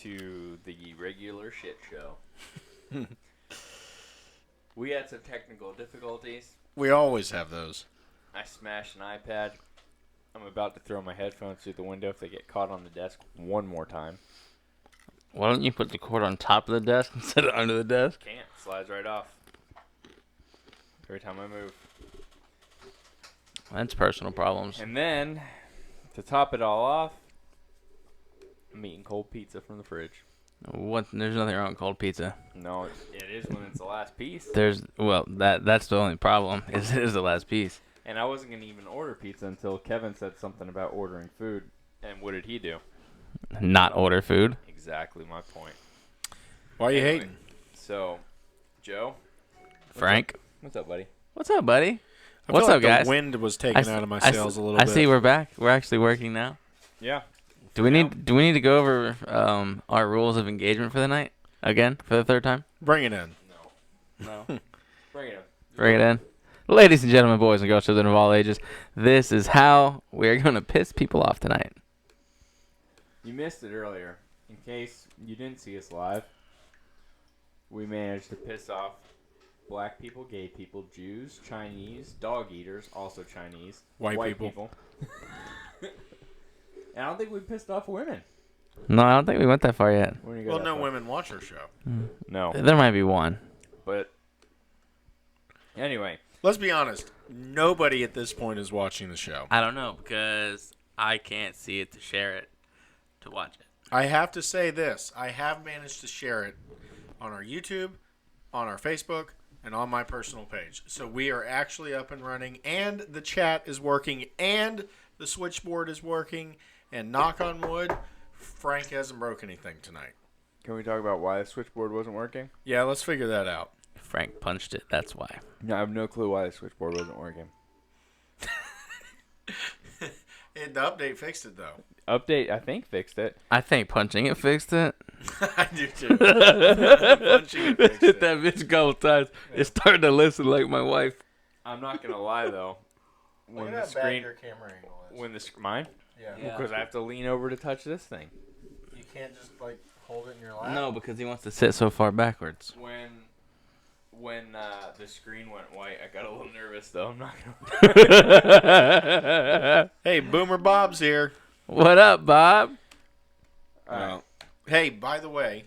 to the regular shit show. We had some technical difficulties. We always have those. I smashed an iPad. I'm about to throw my headphones through the window if they get caught on the desk one more time. Why don't you put the cord on top of the desk instead of under the desk? Can't. Slides right off. Every time I move. That's personal problems. And then, to top it all off, I'm eating cold pizza from the fridge. What? There's nothing wrong with cold pizza. No, it is when it's the last piece. That's the only problem. It is the last piece. And I wasn't going to even order pizza until Kevin said something about ordering food. And what did he do? Not order food. Exactly my point. Why are you hating? So, Joe. Frank. What's up, buddy? What's up, buddy? I What's feel up, like guys? The wind was taken out of my sails a little bit. I see we're back. We're actually working now. Yeah. Do we need to go over our rules of engagement for the night again for the third time? Bring it in. No. Bring it in. Bring it in. Ladies and gentlemen, boys and girls, children of all ages, this is how we're going to piss people off tonight. You missed it earlier. In case you didn't see us live, we managed to piss off black people, gay people, Jews, Chinese, dog eaters, also Chinese, white people. And I don't think we pissed off women. No, I don't think we went that far yet. Well, no women watch our show. No. There might be one. But anyway. Let's be honest. Nobody at this point is watching the show. I don't know because I can't see it to share it, to watch it. I have to say this. I have managed to share it on our YouTube, on our Facebook, and on my personal page. So we are actually up and running, and the chat is working, and the switchboard is working, and knock on wood, Frank hasn't broke anything tonight. Can we talk about why the switchboard wasn't working? Yeah, let's figure that out. Frank punched it, that's why. No, I have no clue why the switchboard wasn't working. The update fixed it, though. Update, I think, fixed it. I think punching it fixed it. I do, too. Punching it fixed Hit it. that bitch a couple times. It started to listen like my wife. I'm not going to lie, though. Look at how bad your camera angle is. When mine? Yeah. Because I have to lean over to touch this thing. You can't just, hold it in your lap? No, because he wants to sit so far backwards. When the screen went white, I got a little nervous, though. I'm not gonna. Hey, Boomer Bob's here. What up, Bob? Hey, by the way,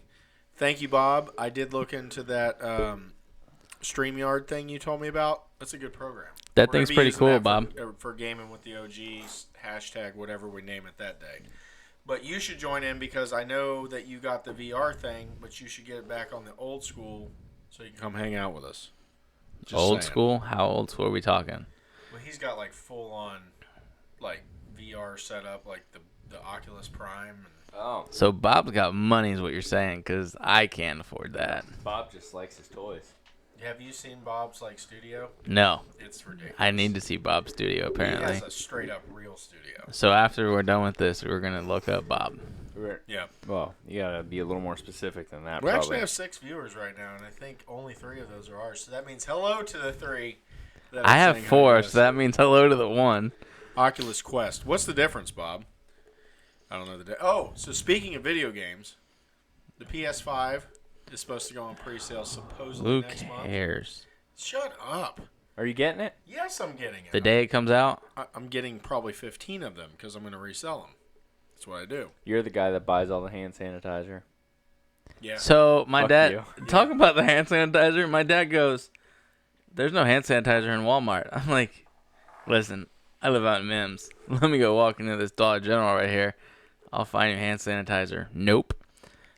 thank you, Bob. I did look into that StreamYard thing you told me about. That's a good program. That We're gonna thing's be pretty using cool, that Bob. For gaming with the OGs, hashtag whatever we name it that day. But you should join in because I know that you got the VR thing, but you should get it back on the old school so you can come hang out with us. Just Old saying. school? How old school are we talking? Well, he's got full on VR set up, the Oculus Prime. Oh, So Bob's got money is what you're saying, because I can't afford that. Bob just likes his toys. Have you seen Bob's studio? No. It's ridiculous. I need to see Bob's studio, apparently. He has a straight up real studio. So after we're done with this, we're going to look up Bob. Yeah. Well, you gotta be a little more specific than that. We probably. actually have 6 viewers right now, and I think only 3 of those are ours. So that means hello to the 3. That I are have saying hi 4, to us. so that means hello to the 1. Oculus Quest. What's the difference, Bob? I don't know the so speaking of video games, the PS5 is supposed to go on pre-sale supposedly Who next month. cares? Shut up. Are you getting it? Yes, I'm getting it. The day it comes out? I'm getting probably 15 of them because I'm going to resell them. That's what I do. You're the guy that buys all the hand sanitizer. Yeah. So my Fuck dad, you. talk about the hand sanitizer. My dad goes, "There's no hand sanitizer in Walmart." I'm like, "Listen, I live out in Mims. Let me go walk into this Dollar General right here. I'll find you hand sanitizer." Nope.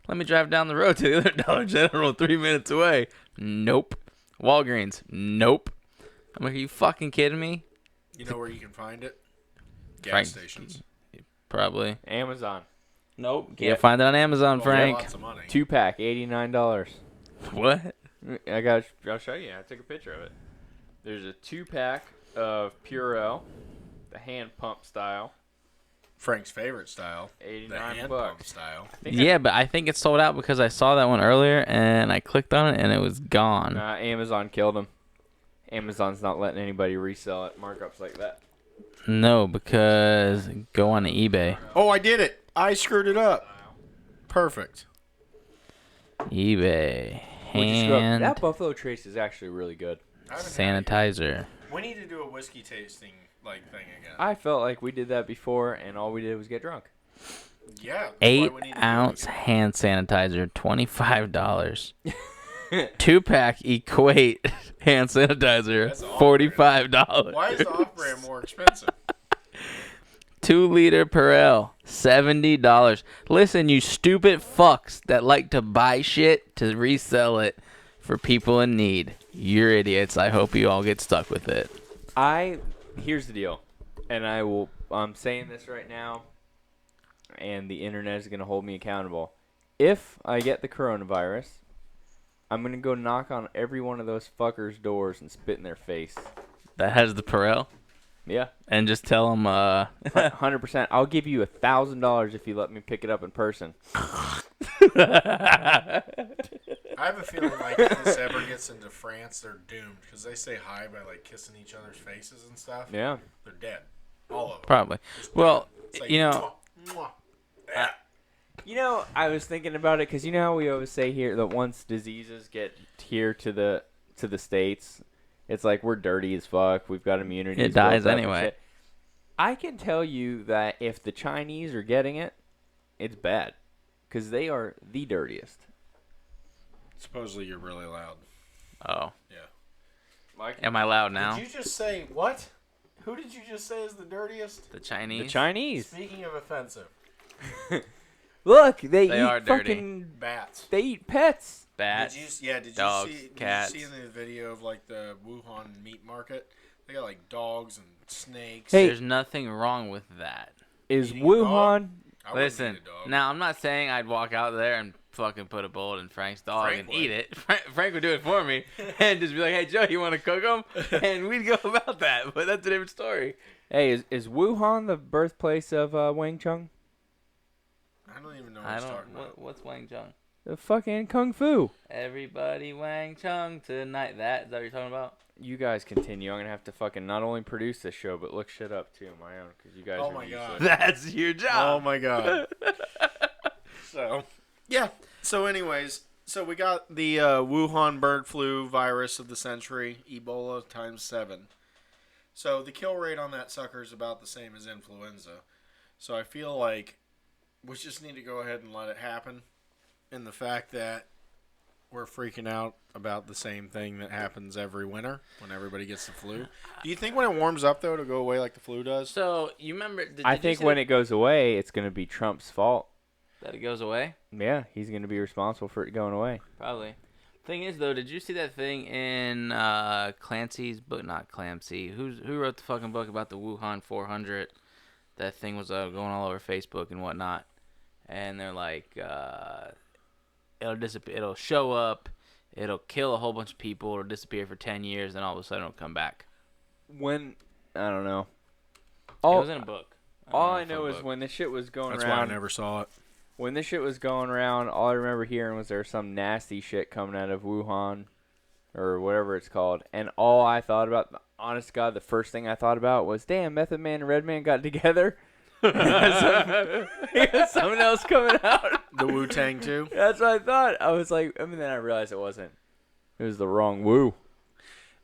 Let me drive down the road to the other Dollar General 3 minutes away. Nope. Walgreens. Nope. I'm like, are you fucking kidding me? You know where you can find it? Gas Frank- stations. Probably. Amazon. Nope. Can't find it on Amazon, Well, Frank. Lots of money. 2-pack, $89. What? I'll show you. I took a picture of it. There's a 2-pack of Purell, the hand pump style. Frank's favorite style. The 89 hand bucks. pump style. Yeah, but I think it's sold out because I saw that one earlier and I clicked on it and it was gone. Nah, Amazon killed them. Amazon's not letting anybody resell it markups like that. No, because go on to eBay. Oh, I did it. I screwed it up. Perfect. eBay. We'll just go- Hand that Buffalo Trace is actually really good. I haven't had it yet. sanitizer. We need to do a whiskey tasting thing again. I felt like we did that before, and all we did was get drunk. Yeah. that's why 8 we need to do it ounce again. hand sanitizer, $25. 2-pack Equate hand sanitizer, That's $45. Why is the off-brand more expensive? 2-liter Perel, $70. Listen, you stupid fucks that like to buy shit to resell it for people in need. You're idiots. I hope you all get stuck with it. Here's the deal, and I'm saying this right now, and the internet is gonna hold me accountable. If I get the coronavirus, I'm gonna go knock on every one of those fuckers' doors and spit in their face. That has the Perel? Yeah, And just tell them, 100%. I'll give you $1,000 if you let me pick it up in person. I have a feeling like if this ever gets into France, they're doomed because they say hi by like kissing each other's faces and stuff. Yeah. They're dead. All of them. probably. Well, It's like, you know, mwah, mwah. Yeah. You know, I was thinking about it because you know how we always say here that once diseases get here to the States, it's like we're dirty as fuck. We've got immunity. It dies anyway. I can tell you that if the Chinese are getting it, it's bad because they are the dirtiest. Supposedly you're really loud. oh. Yeah. Am I loud now? Did you just say what? Who did you just say is the dirtiest? The Chinese? The Chinese. Speaking of offensive, Look, they eat are dirty. fucking. bats. They eat pets. Bats. Did dogs, you see? cats. Did you see in the video of like the Wuhan meat market? They got like dogs and snakes. Hey, There's nothing wrong with that. Is Eating a dog? Wuhan? I wouldn't Listen, eat a dog. now I'm not saying I'd walk out there and fucking put a bullet in Frank's dog Frank and would. eat it. Frank would do it for me and just be like, "Hey Joe, you want to cook them?" And we'd go about that. But that's a different story. Hey, is Wuhan the birthplace of Wang Chung? I don't even know what I he's don't. talking about. What's Wang Chung? The fucking Kung Fu. Everybody Wang Chung tonight. Is that what you're talking about? You guys continue. I'm gonna have to fucking not only produce this show, but look shit up too on my own because you guys Oh are my useless. God. That's your Oh job. my god. So yeah. So anyways, so we got the Wuhan bird flu virus of the century, Ebola times 7. So the kill rate on that sucker is about the same as influenza. So I feel like we just need to go ahead and let it happen. And the fact that we're freaking out about the same thing that happens every winter when everybody gets the flu. Do you think when it warms up though it'll go away like the flu does? So you remember? I think when it goes away, it's gonna be Trump's fault. that it goes away. Yeah, he's gonna be responsible for it going away. Probably. Thing is, though, did you see that thing in Clancy's book? Not Clancy. Who wrote the fucking book about the Wuhan 400? That thing was going all over Facebook and whatnot. And they're like, it'll disappear. It'll show up. It'll kill a whole bunch of people. It'll disappear for 10 years. Then all of a sudden it'll come back. When I don't know. It All was in a book. all I don't know know, is book. when this shit was going That's why I around. never saw it. When this shit was going around, all I remember hearing was there was some nasty shit coming out of Wuhan, or whatever it's called. And all I thought about, honest to God, the first thing I thought about was, damn, Method Man and Redman got together. Something else coming out. The Wu-Tang too. That's what I thought. I was like, I mean, then I realized it wasn't. It was the wrong Woo.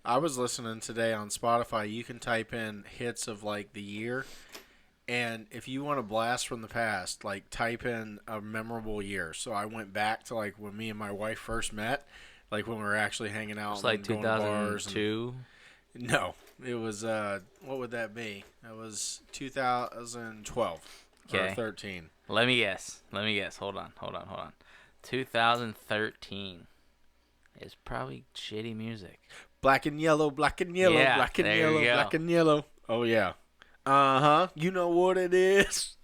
I was listening today on Spotify. You can type in hits of like the year, and if you want to blast from the past, like type in a memorable year. So I went back to like when me and my wife first met, like when we were actually hanging out. It's like and going to bars 2002. No, it was what would that be? It was 2012 or Okay. 13. Let me guess. Hold on. 2013 is probably shitty music. Black and yellow, black and yellow, Yeah, black and there you yellow, go. black and yellow. Oh yeah. Uh-huh. You know what it is.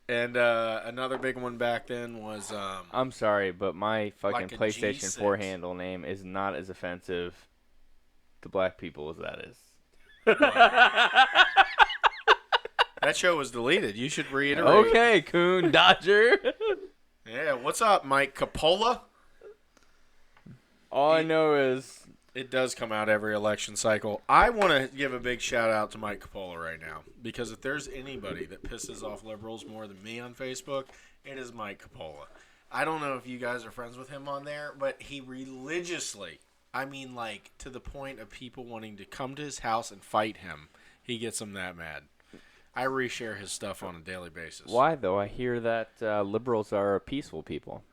And another big one back then was I'm sorry, but my fucking Like a PlayStation G6. 4 handle name is not as offensive to black people as that is. that show was deleted. You should reiterate. Okay, Coon Dodger. Yeah, what's up, Mike Coppola? All I know is It does come out every election cycle. I want to give a big shout out to Mike Coppola right now, because if there's anybody that pisses off liberals more than me on Facebook, it is Mike Coppola. I don't know if you guys are friends with him on there, but he religiously, I mean, like, to the point of people wanting to come to his house and fight him. He gets them that mad. I reshare his stuff on a daily basis. Why, though? I hear that liberals are peaceful people.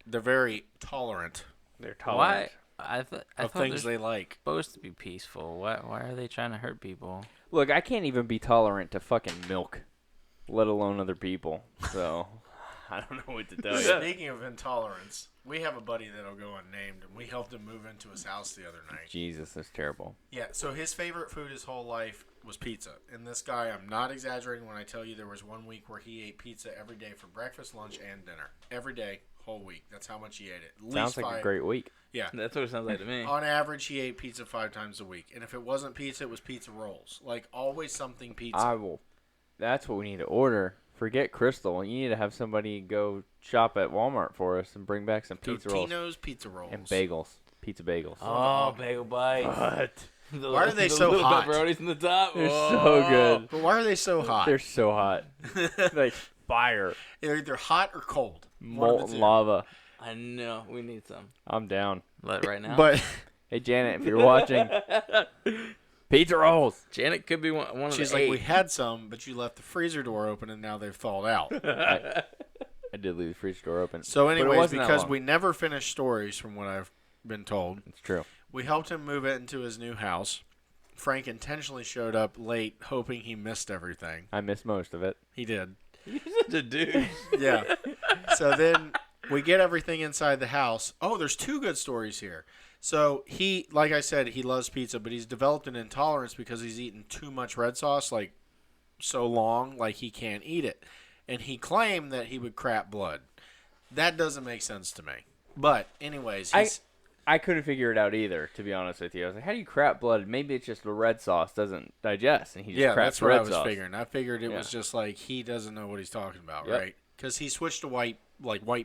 They're very tolerant They're Why? tolerant. I of thought things they're they like. supposed to be peaceful. Why are they trying to hurt people? Look, I can't even be tolerant to fucking milk, let alone other people. So, I don't know what to tell you. Speaking of intolerance, we have a buddy that'll go unnamed, and we helped him move into his house the other night. Jesus, that's terrible. Yeah, so his favorite food his whole life was pizza. And this guy, I'm not exaggerating when I tell you there was 1 week where he ate pizza every day for breakfast, lunch, and dinner. Every day, whole week. That's how much he ate it. At Sounds least like a great week. Yeah. That's what it sounds like to me. On average, he ate pizza 5 times a week. And if it wasn't pizza, it was pizza rolls. Like, always something pizza. That's what we need to order. Forget Crystal. You need to have somebody go shop at Walmart for us and bring back some pizza rolls. Totino's pizza rolls. And bagels. Pizza bagels. Oh, bagel bites. What? Why are they so little hot? pepperonis in the top. They're so good. But why are they so hot? They're so hot. Like fire. They're either hot or cold. One of the Molten two. lava. I know. We need some. I'm down. Right now. But Hey, Janet, if you're watching, pizza rolls. Janet could be one of she's the like, 8. we had some, but you left the freezer door open, and now they've thawed out. I did leave the fridge door open. So, But it anyways, wasn't that because long. we never finished stories, from what I've been told, It's true. we helped him move it into his new house. Frank intentionally showed up late, hoping he missed everything. I missed most of it. He did. You're such a douche. Yeah. So then we get everything inside the house. Oh, there's 2 good stories here. So he, like I said, he loves pizza, but he's developed an intolerance because he's eaten too much red sauce, like so long, like he can't eat it. And he claimed that he would crap blood. That doesn't make sense to me. But anyways, I couldn't figure it out either, to be honest with you. I was like, how do you crap blood? Maybe it's just the red sauce doesn't digest, and he just craps that's what red I was sauce. figuring. I figured it Yeah. was just like he doesn't know what he's talking about, Yep. right? Because he switched to white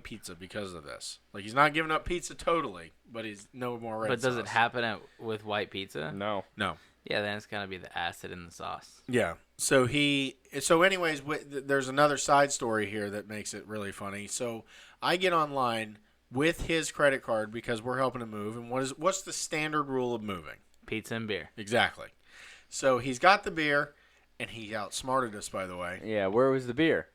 pizza because of this. Like, he's not giving up pizza totally, but he's no more red But sauce. does it happen with white pizza? No. No. Yeah, then it's gonna be the acid in the sauce. Yeah. So anyways, there's another side story here that makes it really funny. So I get online with his credit card because we're helping him move. And what's the standard rule of moving? Pizza and beer. Exactly. So he's got the beer, and he outsmarted us, by the way. Yeah, where was the beer?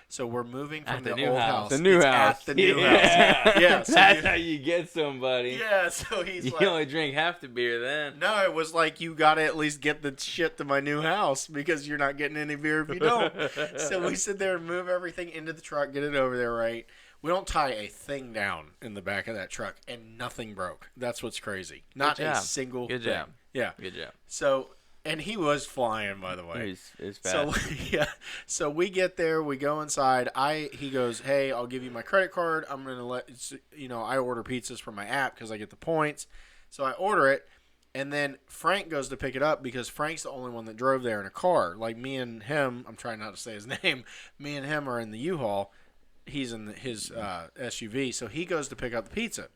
So we're moving from At the the new old house. house. The new It's house. At the new Yeah. house. Yeah. So That's how you get somebody. yeah. So he's You like, only drink half the beer then. no, it was like, you got to at least get the shit to my new house because you're not getting any beer if you don't. So we sit there and move everything into the truck, get it over there, right? We don't tie a thing down in the back of that truck, and nothing broke. That's what's crazy. Not a job. single Good thing. job. Yeah. Good job. So, and he was flying, by the way. It's So fast. yeah, so we get there, we go inside. He goes, hey, I'll give you my credit card. I'm gonna I order pizzas from my app because I get the points. So I order it, and then Frank goes to pick it up because Frank's the only one that drove there in a car. Like, me and him, I'm trying not to say his name. Me and him are in the U-Haul. He's in his SUV, so he goes to pick up the pizza.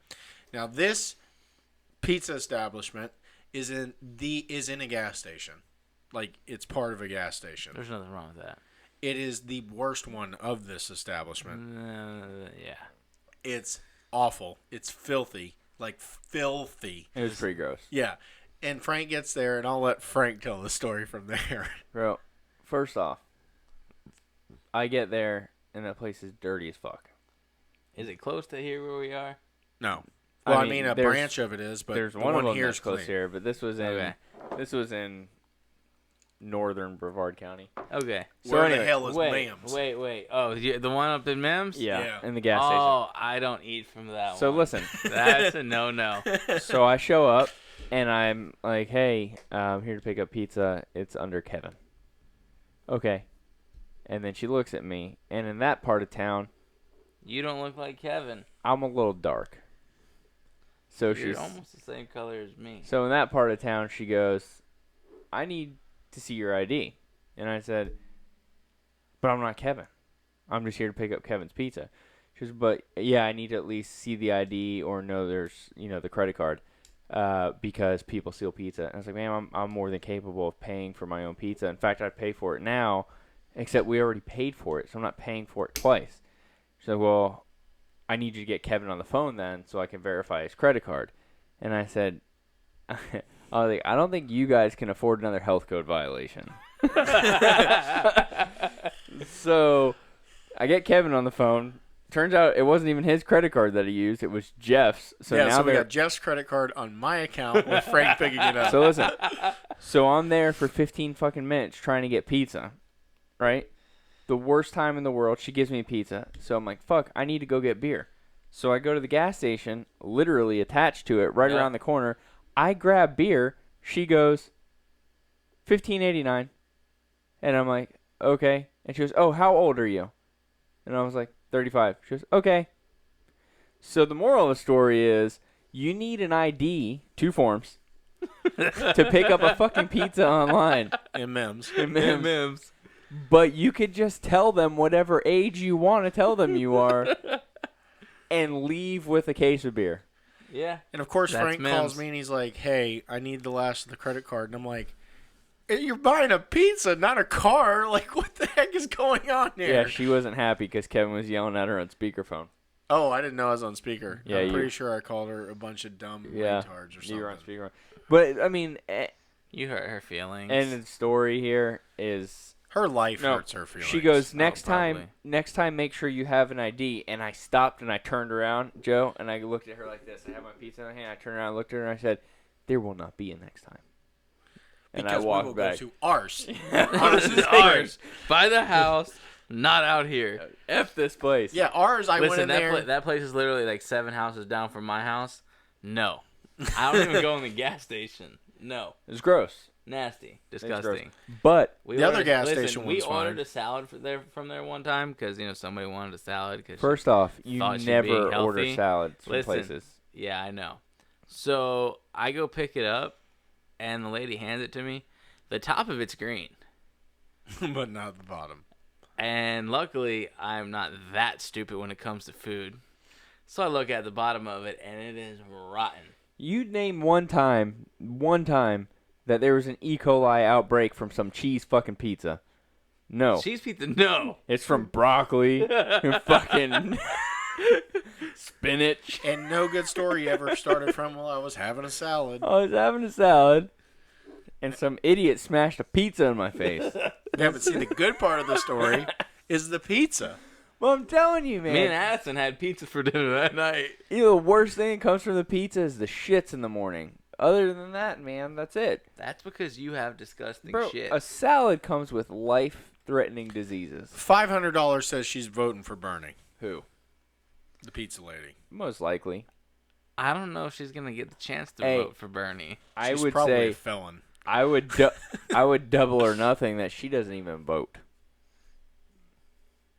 Now this pizza establishment is in a gas station. Like, it's part of a gas station. There's nothing wrong with that. It is the worst one of this establishment. Yeah. It's awful. It's filthy. Like, filthy. It was pretty gross. Yeah. And Frank gets there, and I'll let Frank tell the story from there. Bro, first off, I get there, and that place is dirty as fuck. Is it close to here where we are? No. Well, I I mean, mean, a there's- branch of it is, but There's the one of them here's that's close clean. here, but this was in Okay. northern Brevard County. Okay. So Where the anyway, hell is Wait. Mims? Oh, the one up in Mims? Yeah, Yeah. in the gas Oh, I don't eat from that station. So one. listen, That's a no-no. so I show up, and I'm like, hey, I'm here to pick up pizza. It's under Kevin. Okay. And then she looks at me, and in that part of town, You don't look like Kevin. I'm a little dark. So You're she's almost the same color as me. So in that part of town, she goes, I need to see your ID. And I said, but I'm not Kevin. I'm just here to pick up Kevin's pizza. She goes, but yeah, I need to at least see the ID or know there's, the credit card because people steal pizza. And I was like, man, I'm more than capable of paying for my own pizza. In fact, I pay for it now, except we already paid for it, so I'm not paying for it twice. She's like, well, I need you to get Kevin on the phone then so I can verify his credit card. And I said, I was like, I don't think you guys can afford another health code violation. So I get Kevin on the phone. Turns out it wasn't even his credit card that he used. It was Jeff's. So now so we got Jeff's credit card on my account with Frank picking it up. So listen. So I'm there for 15 fucking minutes trying to get pizza, right? The worst time in the world. She gives me pizza. So I'm like, fuck, I need to go get beer. So I go to the gas station, literally attached to it, right around the corner. I grab beer. She goes, $15.89. And I'm like, okay. And she goes, oh, how old are you? And I was like, 35. She goes, okay. So the moral of the story is you need an ID, 2 forms, to pick up a fucking pizza online. M&M's. But you could just tell them whatever age you want to tell them you are and leave with a case of beer. Yeah. And, of course, That's Frank Mims. calls me, and he's like, hey, I need the last of the credit card. And I'm like, you're buying a pizza, not a car. Like, what the heck is going on here? Yeah, she wasn't happy because Kevin was yelling at her on speakerphone. Oh, I didn't know I was on speaker. Yeah, I'm pretty sure I called her a bunch of dumb retards or something. You were on speakerphone. But, I mean, You hurt her feelings. and the story here is... Her life hurts her feelings. She goes, next probably. time, make sure you have an ID. And I stopped and I turned around, Joe, and I looked at her like this. I had my pizza in my hand. I turned around, looked at her, and I said, there will not be a next time. And because I walked we will back. go to ours. Ours is ours. By the house, not out here. F this place. Yeah, ours, I went Listen, in there. that place is literally like 7 houses down from my house. No. I don't even go in the gas station. No. It's gross. Nasty. It's Disgusting. gross. But The other gas station we one's ordered fine. a salad from there one time because, somebody wanted a salad. Cause first off, you thought she'd never be order healthy. salads from Listen. places. Yeah, I know. So I go pick it up, and the lady hands it to me. The top of it's green. But not the bottom. And luckily, I'm not that stupid when it comes to food. So I look at the bottom of it, and it is rotten. You name one time that there was an E. coli outbreak from some cheese fucking pizza. No. Cheese pizza, no. It's from broccoli and fucking spinach. And no good story ever started from, well, I was having a salad. I was having a salad, and some idiot smashed a pizza in my face. Yeah, but see, the good part of the story is the pizza. Well, I'm telling you, man. Me and Addison had pizza for dinner that night. The worst thing that comes from the pizza is the shits in the morning. Other than that, man, that's it. That's because you have disgusting Bro, shit. a salad comes with life-threatening diseases. $500 says she's voting for Bernie, Who? the pizza lady. Most likely. I don't know if she's going to get the chance to Hey. vote for Bernie. I She's would probably say a felon. I would double or nothing that she doesn't even vote.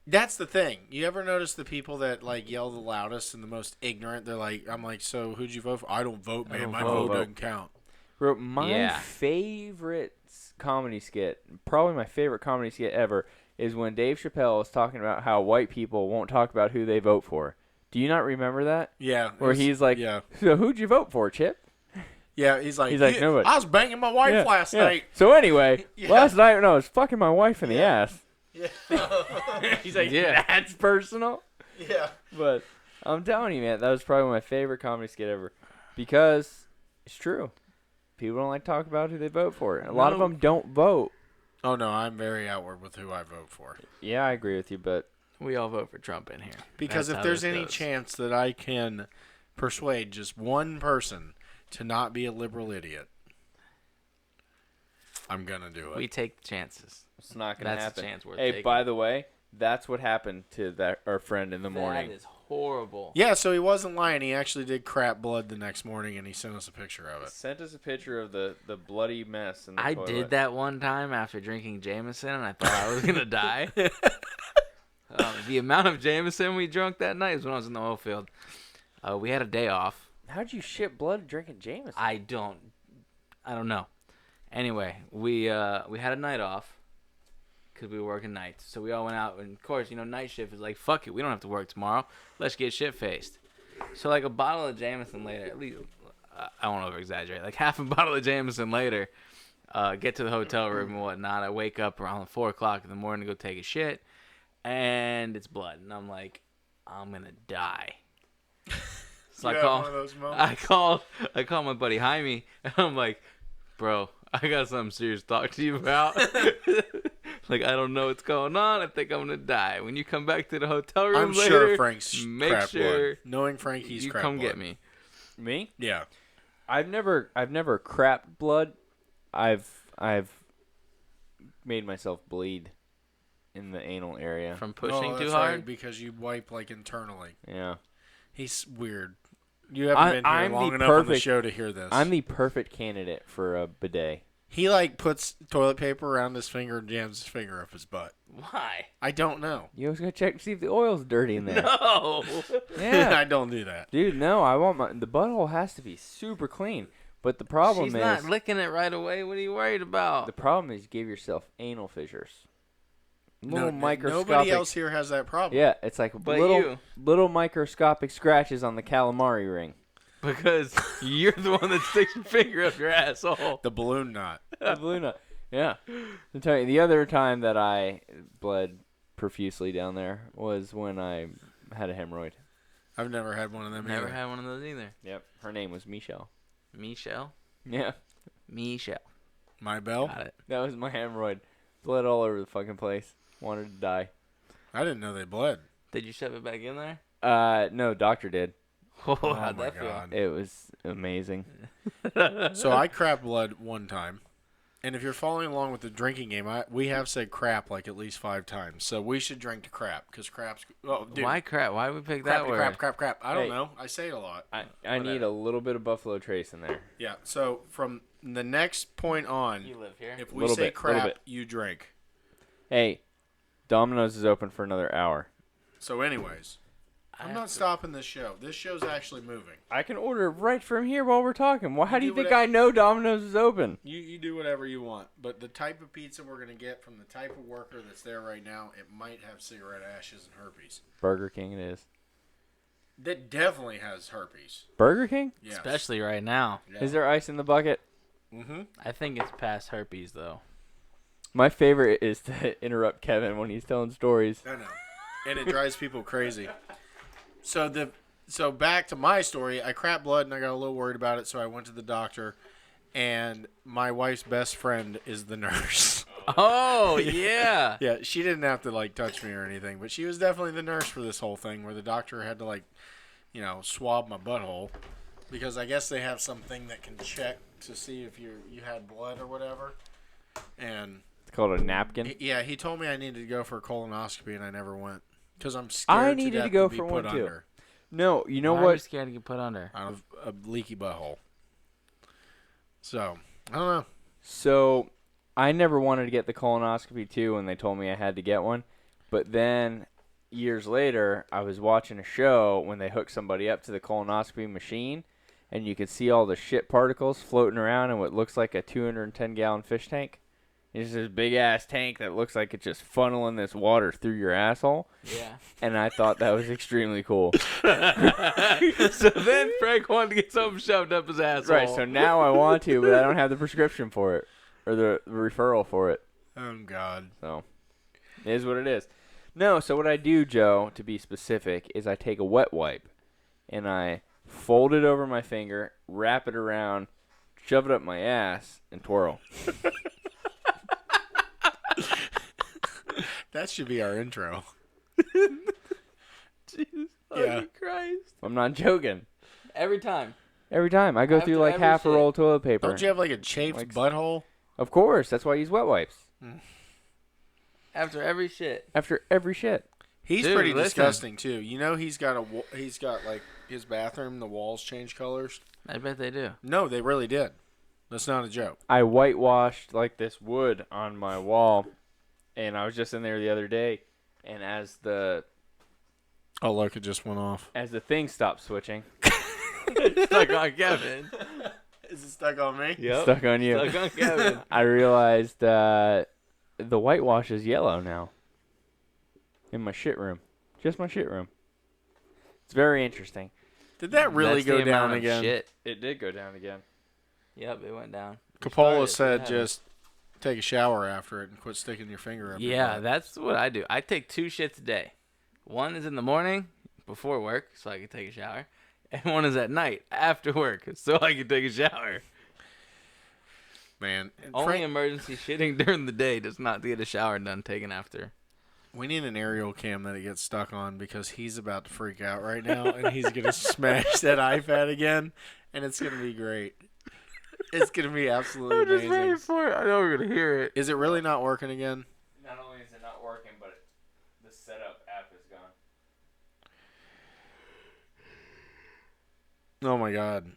That's the thing. You ever notice the people that like yell the loudest and the most ignorant? They're like, I'm like, so who'd you vote for? I don't vote, man. don't My vote. vote doesn't count. Bro, my Yeah. favorite comedy skit, probably my favorite comedy skit ever, is when Dave Chappelle is talking about how white people won't talk about who they vote for. Do you not remember that? Yeah. Where he's like, yeah, so who'd you vote for, Chip? yeah. He's like, He's like, nobody. I was banging my wife last night. So anyway, Yeah. last night, no, I was fucking my wife in the ass. Yeah. He's like, Yeah. that's personal? Yeah. But I'm telling you, man, that was probably my favorite comedy skit ever. Because it's true. People don't like to talk about who they vote for. A lot of No. them don't vote. Oh no, I'm very outward with who I vote for. Yeah, I agree with you, but We all vote for Trump in here. Because That's if how there's this any goes. chance that I can persuade just one person to not be a liberal idiot, I'm gonna do it. We take the chances. it's not going to That's a happen. chance worth Hey, taking. by the way, that's what happened to our friend in the morning. That is horrible. Yeah, so he wasn't lying. He actually did crap blood the next morning, and he sent us a picture of it. Sent us a picture of the bloody mess in the I toilet. did that one time after drinking Jameson, and I thought I was going to die. The amount of Jameson we drank that night is when I was in the oil field. We had a day off. How'd you shit blood drinking Jameson? I don't know. Anyway, we had a night off because we were working nights. So we all went out, and of course, night shift is like, fuck it, we don't have to work tomorrow. Let's get shit faced. So like a bottle of Jameson later, at least I won't over exaggerate. Like half a bottle of Jameson later, get to the hotel room and whatnot. I wake up around 4:00 in the morning to go take a shit, and it's blood, and I'm like, I'm gonna die. So You I had call. one of those moments? I call my buddy Jaime, and I'm like, bro, I got something serious to talk to you about. Like, I don't know what's going on. I think I'm gonna die. When you come back to the hotel room I'm later, sure Frank's make crap sure blood. Knowing Frank, he's you crap come blood. get me. Me? Yeah. I've never crapped blood. I've made myself bleed in the anal area. From pushing too that's hard. right, because you wipe like internally. Yeah. He's weird. You haven't been here I'm long the enough on the perfect- show to hear this. I'm the perfect candidate for a bidet. He like puts toilet paper around his finger and jams his finger up his butt. Why? I don't know. You always gotta check to see if the oil's dirty in there. No. Yeah. I don't do that. Dude, no, I want the butthole has to be super clean. But the problem She's is not licking it right away. What are you worried about? the problem is you give yourself anal fissures. Little No, microscopic. nobody else here has that problem. Yeah, it's like But little you. little microscopic scratches on the calamari ring. Because you're the one that sticks your finger up your asshole. The balloon knot. The balloon nut. Yeah. I'll tell you, the other time that I bled profusely down there was when I had a hemorrhoid. I've never had one of them Never either. had one of those either. Yep. Her name was Michelle. Michelle? Yeah. Michelle. My bell? Got it. That was my hemorrhoid. Bled all over the fucking place. Wanted to die. I didn't know they bled. Did you shove it back in there? No, doctor did. Oh, Oh how'd my that feel? God. It was amazing. So I crap blood one time. And if you're following along with the drinking game, we have said crap like at least 5 times. So we should drink to crap because crap's... Oh, dude. Why crap? Why would we pick that word? Crap. I don't Hey. know. I say it a lot. I need a little bit of Buffalo Trace in there. Yeah. So from the next point on, You live here. if we Little say bit, little crap, bit. you drink. Hey, Domino's is open for another hour. So anyways, I'm not stopping this show. This show's actually moving. I can order right from here while we're talking. Well, how do you do think whatever- I know Domino's is open? You do whatever you want. But the type of pizza we're going to get from the type of worker that's there right now, it might have cigarette ashes and herpes. Burger King it is. That definitely has herpes. Burger King? Yes. Especially right now. Yeah. Is there ice in the bucket? Mm-hmm. I think it's past herpes, though. My favorite is to interrupt Kevin when he's telling stories. I know. And it drives people crazy. So back to my story, I crap blood and I got a little worried about it, so I went to the doctor, and my wife's best friend is the nurse. Oh, yeah. Yeah, she didn't have to like touch me or anything, but she was definitely the nurse for this whole thing where the doctor had to like, swab my butthole because I guess they have something that can check to see if you had blood or whatever. And It's called a napkin. yeah, he told me I needed to go for a colonoscopy and I never went because I'm scared I to needed death to go be for put one, too. under No, you know Why are you what? scared to get put under? out of a leaky butthole. So, I don't know. So, I never wanted to get the colonoscopy too when they told me I had to get one. But then, years later, I was watching a show when they hooked somebody up to the colonoscopy machine, and you could see all the shit particles floating around in what looks like a 210-gallon fish tank. It's this big-ass tank that looks like it's just funneling this water through your asshole. Yeah. And I thought that was extremely cool. So then Frank wanted to get something shoved up his asshole. Right, so now I want to, but I don't have the prescription for it. Or the referral for it. Oh, God. So, it is what it is. No, so what I do, Joe, to be specific, is I take a wet wipe and I fold it over my finger, wrap it around, shove it up my ass, and twirl. That should be our intro. Jesus Yeah. fucking Christ. I'm not joking. Every time. Every time. I go through After like every half a shit. roll of toilet paper. Don't you have like a chafed Like- butthole? Of course. That's why I use wet wipes. After every shit. After every shit. He's Dude, pretty listen. disgusting too. You know he's got like his bathroom. The walls change colors. I bet they do. No, they really did. That's not a joke. I whitewashed like this wood on my wall, and I was just in there the other day, and as the Oh look, it just went off. thing stopped switching, Stuck on Kevin. Is it stuck on me? Yep. stuck on you. Stuck on Kevin. I realized the whitewash is yellow now. In my shit room. Just my shit room. It's very interesting. Did that really That's go the down amount of again? Shit. It did go down again. Yep, it went down. Capola Started, said yeah. just take a shower after it and quit sticking your finger up. your Yeah, butt. that's what I do. I take 2 shits a day. One is in the morning before work, so I can take a shower, and one is at night after work, so I can take a shower. Man, Only emergency shitting during the day does not get a shower done taken after. we need an aerial cam that it gets stuck on because he's about to freak out right now and he's going to smash that iPad again and it's going to be great. It's going to be absolutely I'm just amazing. waiting for it. I know we're going to hear it. Is it really not working again? Not only is it not working, but the setup app is gone. Oh my God.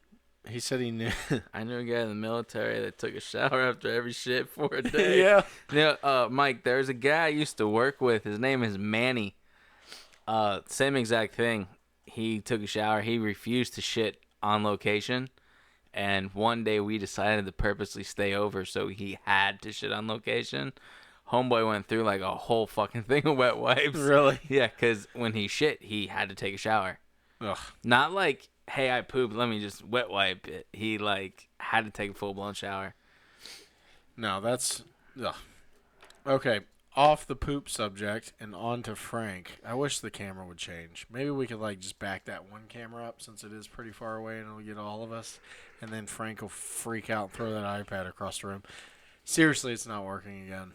He said he knew. I knew a guy in the military that took a shower after every shit for a day. Yeah. You know, Mike, there's a guy I used to work with. His name is Manny. Same exact thing. He took a shower. He refused to shit on location. And one day we decided to purposely stay over so he had to shit on location. Homeboy went through like a whole fucking thing of wet wipes. Really? Yeah, because when he shit, he had to take a shower. Ugh. Not like, hey, I pooped, let me just wet wipe it. He like had to take a full-blown shower. No, that's... Ugh. Okay, off the poop subject and on to Frank. I wish the camera would change. Maybe we could like just back that one camera up since it is pretty far away and it'll get all of us. And then Frank will freak out and throw that iPad across the room. Seriously, it's not working again.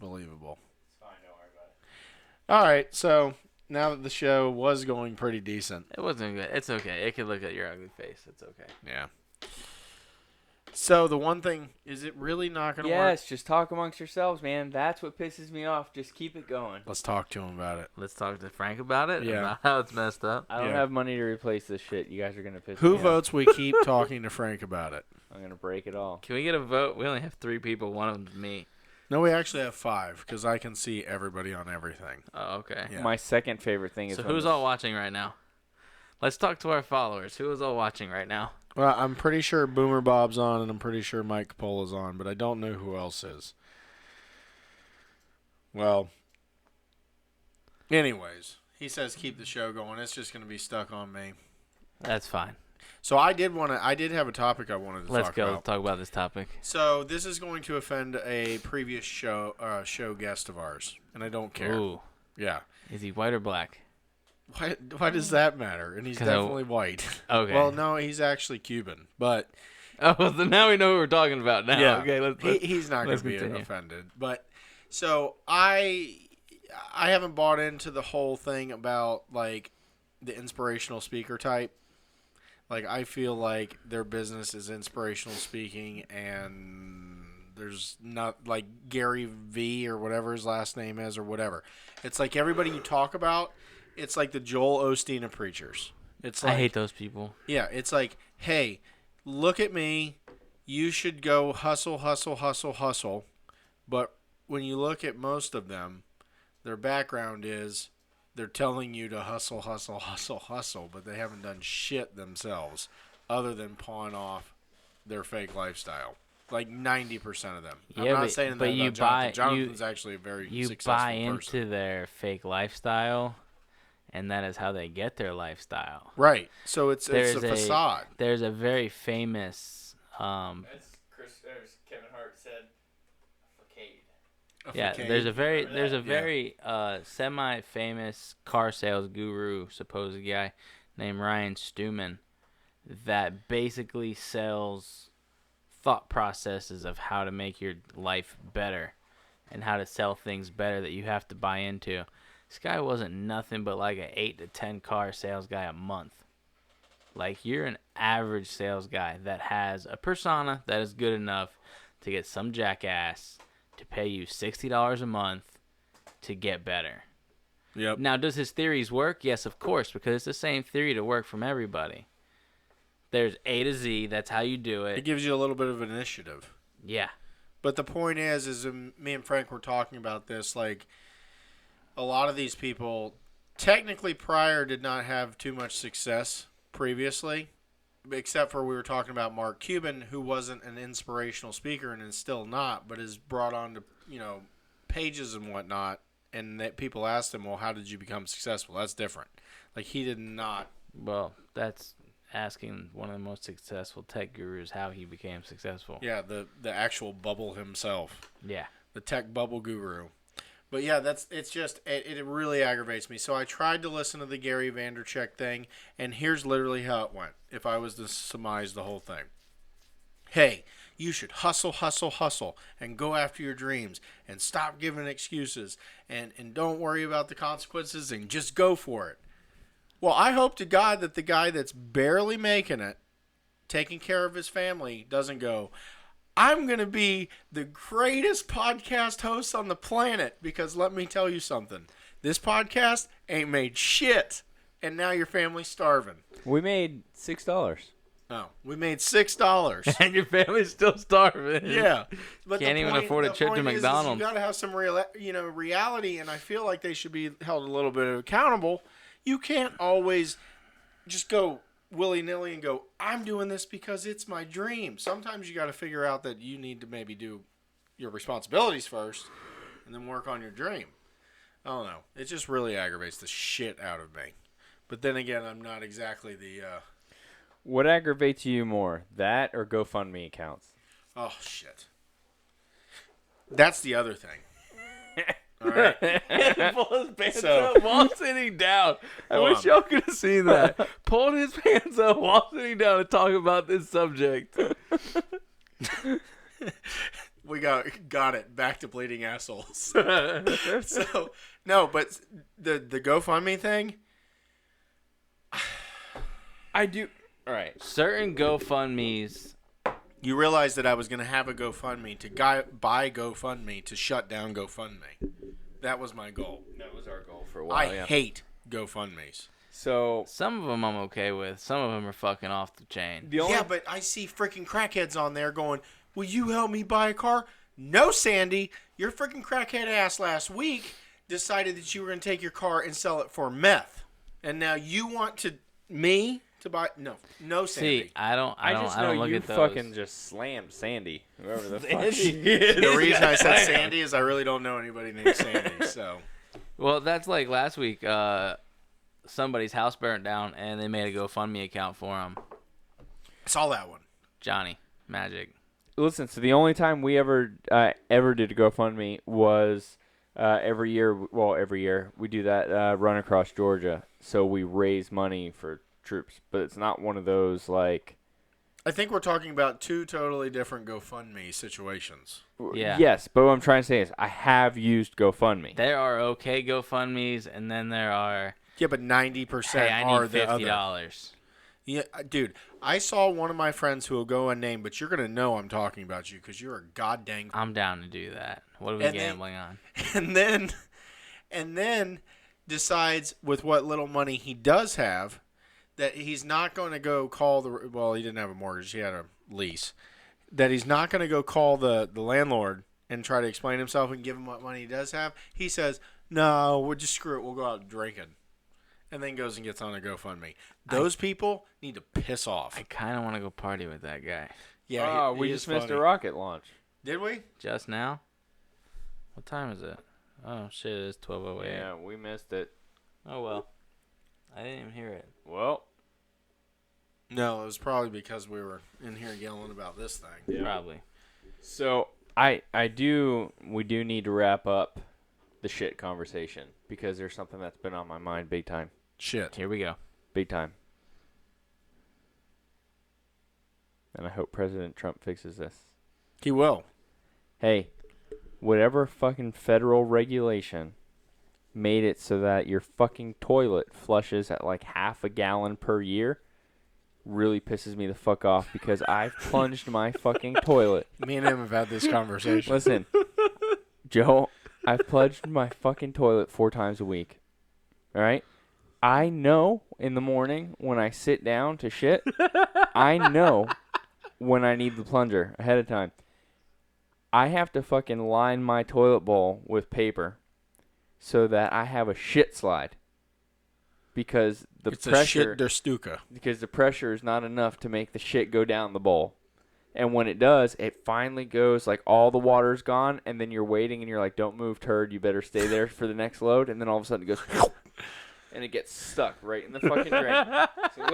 Unbelievable. It's fine, don't worry about it. All right, so now that the show was going pretty decent. It wasn't good. It's okay. It could look at your ugly face. It's okay. Yeah. So the one thing, is it really not going to work? Yes, just talk amongst yourselves, man. That's what pisses me off. Just keep it going. Let's talk to him about it. Let's talk to Frank about it. Yeah. About how it's messed up. I don't Yeah. have money to replace this shit. You guys are going to piss Who me off. votes we keep talking to Frank about it? I'm going to break it all. Can we get a vote? We only have 3 people. One of them's me. No, we actually have 5 because I can see everybody on everything. Oh, okay. Yeah. My second favorite thing is So when who's the- all watching right now? Let's talk to our followers. Who is all watching right now? Well, I'm pretty sure Boomer Bob's on, and I'm pretty sure Mike Capola's on, but I don't know who else is. Well, anyways, he says keep the show going. It's just going to be stuck on me. That's fine. So I did have a topic I wanted to Let's talk go about. talk about this topic. So this is going to offend a previous show guest of ours, and I don't care. Ooh. Yeah. Is he white or black? Why does that matter? And he's 'Cause I- definitely white. Okay. Well, no, he's actually Cuban, but Oh, so now we know who we're talking about now. yeah, Okay, let's he's not going let's to be continue. offended. But so I haven't bought into the whole thing about like the inspirational speaker type. Like I feel like their business is inspirational speaking, and there's not like Gary V or whatever his last name is or whatever. It's like everybody you talk about, it's like the Joel Osteen of preachers. It's like, I hate those people. yeah, it's like, hey, look at me. You should go hustle, hustle, hustle, hustle. But when you look at most of them, their background is they're telling you to hustle, hustle, hustle, hustle, but they haven't done shit themselves other than pawn off their fake lifestyle. Like 90% of them. I'm Yeah, not saying that but you about Jonathan. buy- Jonathan's actually a very You successful buy into person. their fake lifestyle, and that is how they get their lifestyle. Right. So it's There's a facade. There's a very famous As Kevin Hart said, facade. yeah, facade. there's a very Remember there's a that? very semi-famous car sales guru, supposed guy named Ryan Stewman, that basically sells thought processes of how to make your life better and how to sell things better that you have to buy into. This guy wasn't nothing but like an 8 to 10 car sales guy a month. Like, you're an average sales guy that has a persona that is good enough to get some jackass to pay you $60 a month to get better. Yep. Now, does his theories work? Yes, of course, because it's the same theory to work from everybody. There's A to Z. That's how you do It it. gives you a little bit of initiative. Yeah. But the point is me and Frank were talking about this, like, a lot of these people, technically prior, did not have too much success previously, except for we were talking about Mark Cuban, who wasn't an inspirational speaker and is still not, but is brought on to, pages and whatnot, and that people asked him, well, how did you become successful? That's different. Like, he did not. Well, that's asking one of the most successful tech gurus how he became successful. Yeah, the actual bubble himself. Yeah. The tech bubble guru. But yeah, it really aggravates me. So I tried to listen to the Gary Vaynerchuk thing, and here's literally how it went. If I was to surmise the whole thing. Hey, you should hustle, hustle, hustle, and go after your dreams, and stop giving excuses, and don't worry about the consequences, and just go for it. Well, I hope to God that the guy that's barely making it, taking care of his family, doesn't go, I'm going to be the greatest podcast host on the planet, because let me tell you something. This podcast ain't made shit, and now your family's starving. We made $6. Oh, we made $6. And your family's still starving. Yeah. But Can't even afford a trip to McDonald's. You got to have some reality, and I feel like they should be held a little bit accountable. You can't always just go willy-nilly and go, I'm doing this because it's my dream. Sometimes you got to figure out that you need to maybe do your responsibilities first and then work on your dream. I don't know. It just really aggravates the shit out of me. But then again, I'm not exactly the... What aggravates you more, that or GoFundMe accounts? Oh, shit. That's the other thing. All right. Pull his pants up while sitting down. I Hold wish on. y'all could have seen that. Pulled his pants up while sitting down to talk about this subject. We got it. Back to bleeding assholes. So, no, but the GoFundMe thing, I do. All right. Certain GoFundMes. you realize that I was going to have a GoFundMe to buy GoFundMe to shut down GoFundMe. That was my goal. That was our goal for a while. I hate GoFundMes. So Some of them I'm okay with. Some of them are fucking off the chain. Yeah, but I see freaking crackheads on there going, will you help me buy a car? No, Sandy. Your freaking crackhead ass last week decided that you were going to take your car and sell it for meth. And now you want me to buy... No, Sandy. See, I don't look you at those. fucking just slammed Sandy, whoever the fuck she Sandy. is. The reason I said Sandy is I really don't know anybody named Sandy, so... Well, that's like last week. Somebody's house burnt down, and they made a GoFundMe account for him. I saw that one. Johnny Magic. Listen, so the only time we ever did a GoFundMe was every year. Well, every year we do that run across Georgia, so we raise money for troops. But it's not one of those like. I think we're talking about two totally different GoFundMe situations. Yeah. Yes, but what I'm trying to say is I have used GoFundMe. There are okay GoFundMes, and then there are. Yeah, but 90% Hey, I are need the other. $50. Yeah, dude, I saw one of my friends who will go unnamed, but you're going to know I'm talking about you because you're a goddamn... I'm down to do that. What are we And gambling on? And then decides with what little money he does have that he's not going to go call the... Well, he didn't have a mortgage. He had a lease. That he's not going to go call the landlord and try to explain himself and give him what money he does have. He says, no, we'll just screw it. We'll go out drinking. And then goes and gets on a GoFundMe. Those people need to piss off. I kind of want to go party with that guy. Yeah, we he just is missed a funny. rocket launch. Did we? Just now? What time is it? Oh, shit, it is 12:08. Yeah, we missed it. Oh, well. I didn't even hear it. Well, No, it was probably because we were in here yelling about this thing. yeah. Probably. So we do need to wrap up the shit conversation because there's something that's been on my mind big time. Shit. Here we go. Big time. And I hope President Trump fixes this. He will. Hey, whatever fucking federal regulation made it so that your fucking toilet flushes at like half a gallon per year really pisses me the fuck off because I've plunged my fucking toilet. Me and him have had this conversation. Listen, Joe, I've plunged my fucking toilet 4 times a week. All right? I know in the morning when I sit down to shit, I know when I need the plunger ahead of time. I have to fucking line my toilet bowl with paper so that I have a shit slide. Because the It's a pressure shit der Stuka. because the pressure is not enough to make the shit go down the bowl. And when it does, it finally goes, like, all the water's gone, and then you're waiting, and you're like, don't move, turd, you better stay there for the next load, and then all of a sudden it goes, and it gets stuck right in the fucking drain. So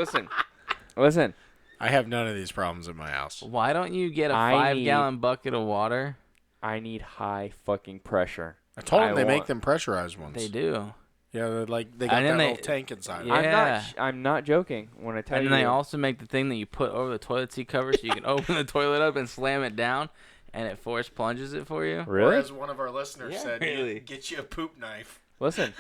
listen. I have none of these problems in my house. Why don't you get a I 5-gallon bucket of water? I need high fucking pressure. I told them they make them pressurized ones. They do. Yeah, they got that little tank inside. Yeah. I'm not joking when I tell you. And then they also make the thing that you put over the toilet seat cover so you can open the toilet up and slam it down, and it force plunges it for you. Really? Or as one of our listeners said, really. Get you a poop knife. Listen.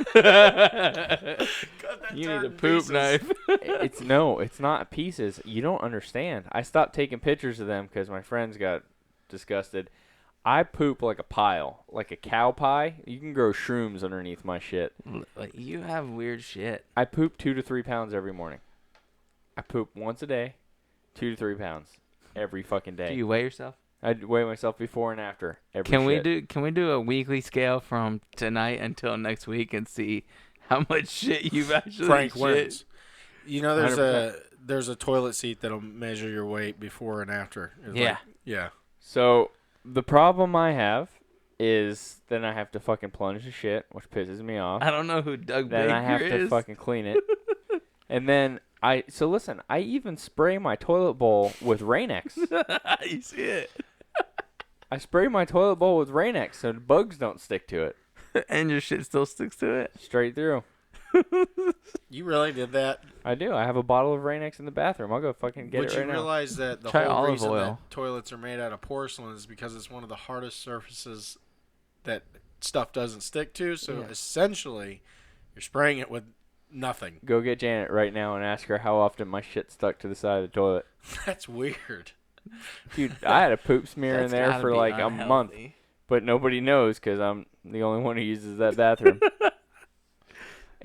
You need a poop knife. It's not pieces. You don't understand. I stopped taking pictures of them because my friends got disgusted. I poop like a pile, like a cow pie. You can grow shrooms underneath my shit. You have weird shit. I poop 2 to 3 pounds every morning. I poop once a day, 2 to 3 pounds every fucking day. Do you weigh yourself? I weigh myself before and after every Can shit. we do a weekly scale from tonight until next week and see how much shit you've actually Frank shit? wins. You know, 100%. there's a toilet seat that'll measure your weight before and after. It's Yeah. Yeah. So the problem I have is then I have to fucking plunge the shit, which pisses me off. I don't know who Doug Then Baker I have to is. fucking clean it. And then I even spray my toilet bowl with Rain-X. You see it. I spray my toilet bowl with Rain-X so the bugs don't stick to it. And your shit still sticks to it. Straight through. You really did that? I do. I have a bottle of Rain-X in the bathroom. I'll go fucking get Would it right you now. realize that the Try whole olive reason oil. that toilets are made out of porcelain is because it's one of the hardest surfaces that stuff doesn't stick to? So Yeah. essentially, you're spraying it with nothing. Go get Janet right now and ask her how often my shit stuck to the side of the toilet. That's weird. Dude, I had a poop smear in That's there gotta for be like a month. unhealthy. But nobody knows because I'm the only one who uses that bathroom.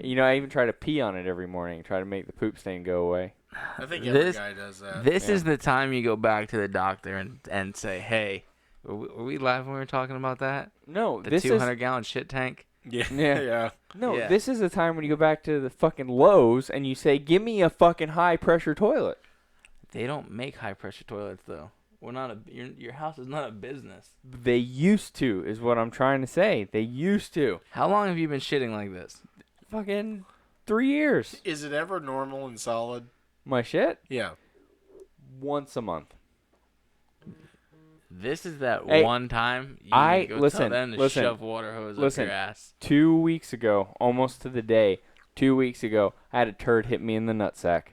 You know, I even try to pee on it every morning, try to make the poop stain go away. I think every This- guy does that. This Yeah. is the time you go back to the doctor and say, hey, were we live when we were talking about that? No, The this 200-gallon shit tank? Yeah. Yeah. No, Yeah. this is the time when you go back to the fucking Lowe's and you say, "Give me a fucking high pressure toilet." They don't make high-pressure toilets, though. We're not your house is not a business. They used to, is what I'm trying to say. They used to. How long have you been shitting like this? Fucking 3 years. Is it ever normal and solid? My shit? Yeah. Once a month. This is that Hey, one time you I- go listen, tell them to listen, shove water hose listen. up your ass. 2 weeks ago, almost to the day, 2 weeks ago, I had a turd hit me in the nutsack.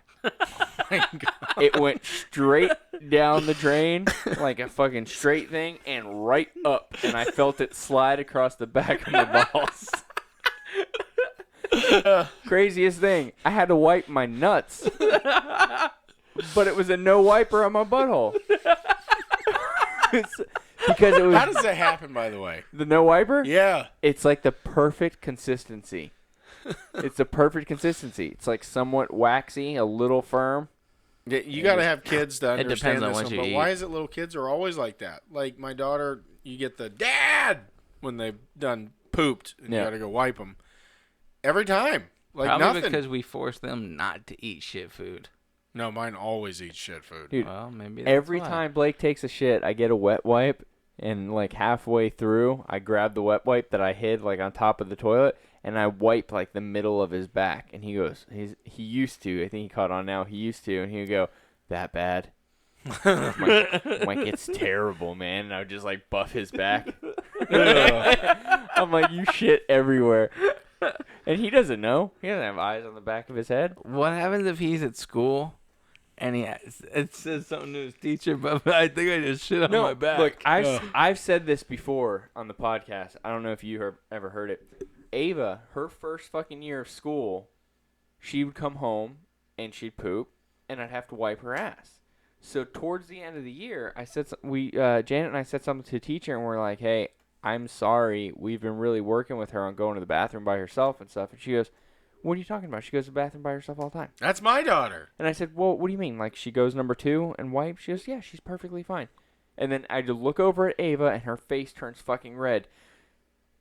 It went straight down the drain like a fucking straight thing and right up, and I felt it slide across the back of my balls. Craziest thing, I had to wipe my nuts, but it was a no wiper on my butthole. Because it was How does that happen, by the way? the no wiper. Yeah. It's like the perfect consistency. It's the perfect consistency. It's like somewhat waxy, a little firm. Yeah, you got to have kids to It understand depends on this what one, you but eat. why is it little kids are always like that? Like my daughter, you get the dad when they've done pooped, and Yeah. you got to go wipe them. Every time. Like Probably nothing. because we force them not to eat shit food. No, mine always eats shit food. Dude, Well, maybe that's every why. time Blake takes a shit, I get a wet wipe, and like halfway through, I grab the wet wipe that I hid like on top of the toilet, and I wipe like the middle of his back. And he goes, he used to. I think he caught on now. He used to, and he would go, "That bad?" I'm like, it's terrible, man. And I would just like buff his back. I'm like, you shit everywhere. And he doesn't know. He doesn't have eyes on the back of his head. What happens if he's at school and it says something to his teacher, but I think I just shit on my back? Look, I've said this before on the podcast. I don't know if you ever heard it. Ava, her first fucking year of school, she would come home and she'd poop, and I'd have to wipe her ass. So towards the end of the year, I said Janet and I said something to the teacher, and we're like, "Hey, I'm sorry. We've been really working with her on going to the bathroom by herself and stuff." And she goes, "What are you talking about? She goes to the bathroom by herself all the time." That's my daughter. And I said, "Well, what do you mean? Like she goes number 2 and wipes?" She goes, "Yeah, she's perfectly fine." And then I just look over at Ava, and her face turns fucking red.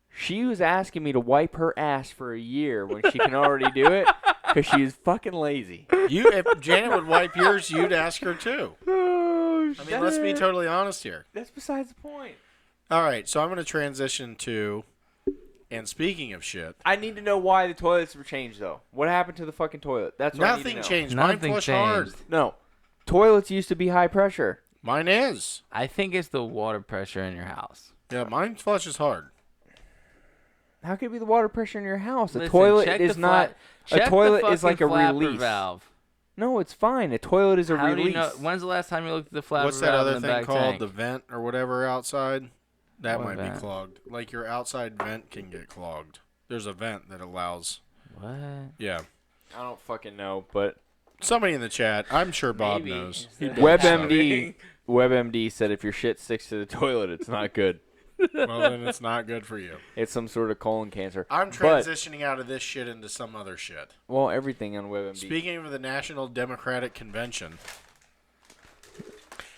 She was asking me to wipe her ass for a year when she can already do it because she is fucking lazy. If Janet would wipe yours, you'd ask her too. Oh, I mean, let's be totally honest here. That's besides the point. All right, so I'm going to transition to, and speaking of shit, I need to know why the toilets were changed, though. What happened to the fucking toilet? That's what I need to nothing know. changed. Mine Nothing flush hard. changed. No. Toilets used to be high pressure. Mine is. I think it's the water pressure in your house. Yeah, mine flushes hard. How could it be the water pressure in your house? A Listen, toilet check is the not. A check the toilet is like a fucking flapper release. valve. No, it's fine. A toilet is a How release. do you know? When's the last time you looked at the flapper What's that valve other in the thing back called? tank? The vent or whatever outside? That What might vent? be clogged. Like your outside vent can get clogged. There's a vent that allows. What? Yeah. I don't fucking know, but Somebody in the chat. I'm sure Bob Maybe. knows. Is that WebMD said if your shit sticks to the toilet, it's not good. Well, then it's not good for you. It's some sort of colon cancer. I'm But- transitioning out of this shit into some other shit. Well, everything on WebMD. Speaking of the National Democratic Convention,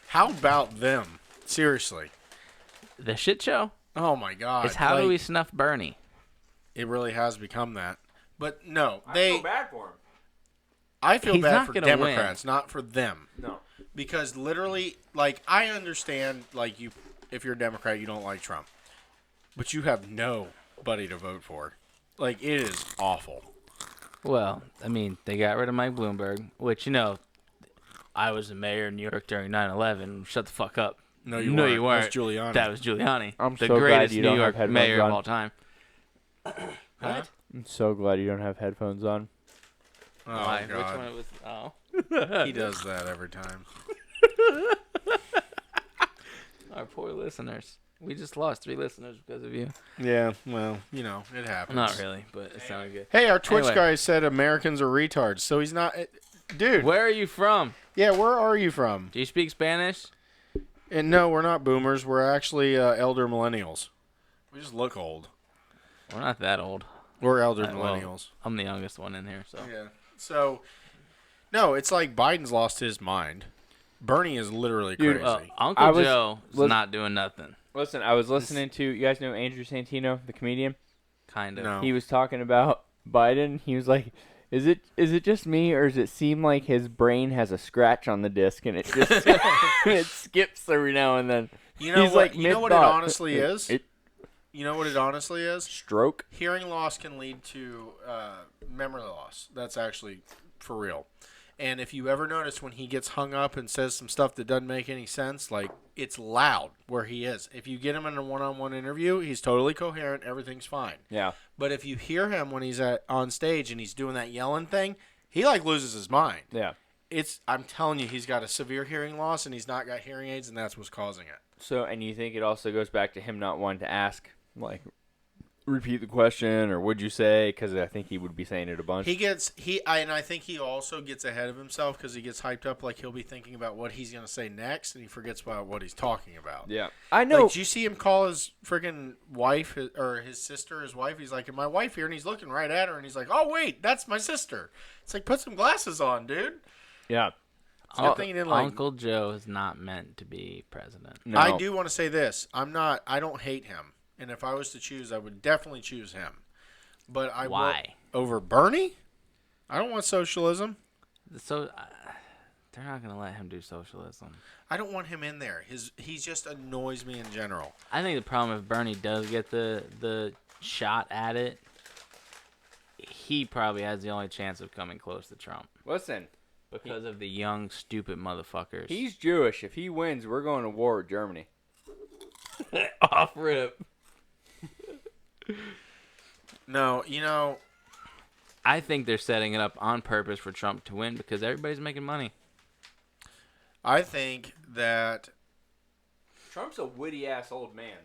how about them? Seriously. The shit show Oh my God. is how do Like, we snuff Bernie? It really has become that. But no, I feel bad for him. I feel He's bad not for gonna Democrats, not for them. No. Because literally, like, I understand, like, you, if you're a Democrat, you don't like Trump. But you have nobody to vote for. Like, it is awful. Well, I mean, they got rid of Mike Bloomberg, which, you know, I was the mayor of New York during 9/11. Shut the fuck up. No, you No, weren't. you weren't. That's Giuliani. That was Giuliani. I'm the so glad greatest you New don't have York headphones mayor on. of all time. Huh? I'm so glad you don't have headphones on. Oh, Why? God. Which one was? Oh. He does that every time. Our poor listeners. We just lost 3 listeners because of you. Yeah, well, you know, it happens. Not really, but it sounded good. Hey, our Twitch Anyway. guy said Americans are retards, so he's not. Dude. Where are you from? Yeah, where are you from? Do you speak Spanish? And no, we're not boomers. We're actually elder millennials. We just look old. We're not that old. We're elder Well, millennials. I'm the youngest one in here, so. Yeah. So, no, it's like Biden's lost his mind. Bernie is literally Dude, crazy. Uncle I was- Joe is was- not doing nothing. Listen, I was listening to, you guys know Andrew Santino, the comedian? Kind of. No. He was talking about Biden. He was like, is it just me, or does it seem like his brain has a scratch on the disc and it just it skips every now and then? You know He's what? like You know what it mid-thought. honestly is. You know what it honestly is. Stroke? Hearing loss can lead to memory loss. That's actually for real. And if you ever notice when he gets hung up and says some stuff that doesn't make any sense, like, it's loud where he is. If you get him in a one-on-one interview, he's totally coherent. Everything's fine. Yeah. But if you hear him when he's on stage and he's doing that yelling thing, he, like, loses his mind. Yeah. I'm telling you, he's got a severe hearing loss and he's not got hearing aids, and that's what's causing it. So, and you think it also goes back to him not wanting to ask, like, repeat the question, or would you say? Because I think he would be saying it a bunch. I think he also gets ahead of himself because he gets hyped up, like he'll be thinking about what he's going to say next, and he forgets about what he's talking about. Yeah. I know. Like, did you see him call his freaking wife, or his sister, his wife? He's like, "Is my wife here?" And he's looking right at her, and he's like, "Oh, wait, that's my sister." It's like, put some glasses on, dude. Yeah. It's a good thing he didn't, like... Uncle Joe is not meant to be president. No. I do want to say this. I don't hate him. And if I was to choose, I would definitely choose him. But I Why? Over Bernie? I don't want socialism. So they're not going to let him do socialism. I don't want him in there. He just annoys me in general. I think the problem if Bernie does get the shot at it, he probably has the only chance of coming close to Trump Listen, because of the young, stupid motherfuckers. he's Jewish. If he wins, we're going to war with Germany. off rip. No, you know, I think they're setting it up on purpose for Trump to win because everybody's making money. I think that, Trump's a witty ass old man.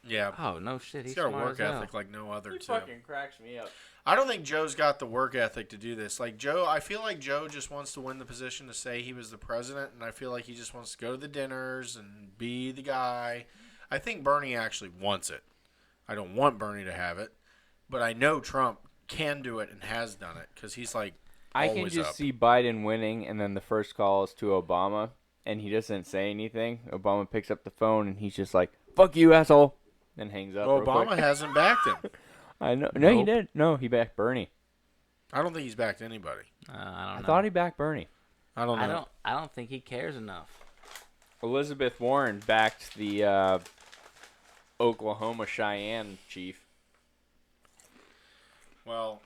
yeah, Oh no shit, he's he's got a smart work as hell. ethic like no other, He too. fucking cracks me up. I don't think Joe's got the work ethic to do this. Like, Joe, I feel like Joe just wants to win the position to say he was the president, and I feel like he just wants to go to the dinners and be the guy. I think Bernie actually wants it. I don't want Bernie to have it, but I know Trump can do it and has done it because he's, like, I can always just up. see Biden winning, and then the first call is to Obama, and he doesn't say anything. Obama picks up the phone, and he's just like, "Fuck you, asshole," and hangs up. real Obama quick. hasn't backed him. I know. No, he Nope. did. No, he backed Bernie. I don't think he's backed anybody. I don't I know. thought he backed Bernie. I don't know. I don't think he cares enough. Elizabeth Warren backed the Oklahoma Cheyenne chief. Well,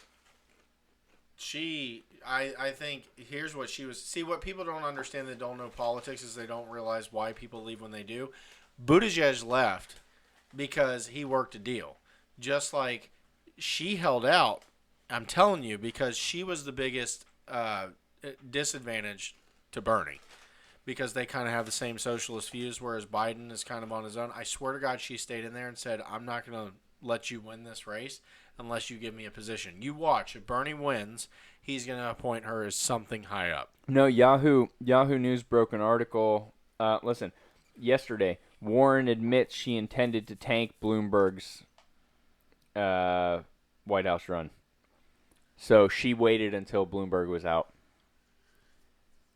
I think, here's what she was. See, what people don't understand that don't know politics is they don't realize why people leave when they do. Buttigieg left because he worked a deal. Just like she held out. I'm telling you, because she was the biggest disadvantage to Bernie. Because they kind of have the same socialist views, whereas Biden is kind of on his own. I swear to God, she stayed in there and said, I'm not going to let you win this race unless you give me a position. You watch. If Bernie wins, he's going to appoint her as something high up. No, Yahoo News broke an article. Listen, yesterday, Warren admits she intended to tank Bloomberg's White House run. So she waited until Bloomberg was out.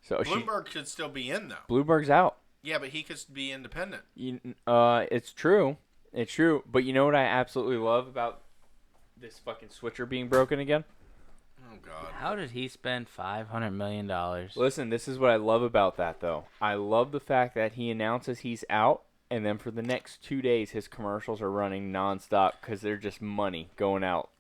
So Bloomberg could still be in, though. Bloomberg's out. Yeah, but he could be independent. It's true. It's true. But you know what I absolutely love about this fucking switcher being broken again? Oh, God. How did he spend $500 million? Listen, this is what I love about that, though. I love the fact that he announces he's out, and then for the next 2 days, his commercials are running nonstop because they're just money going out.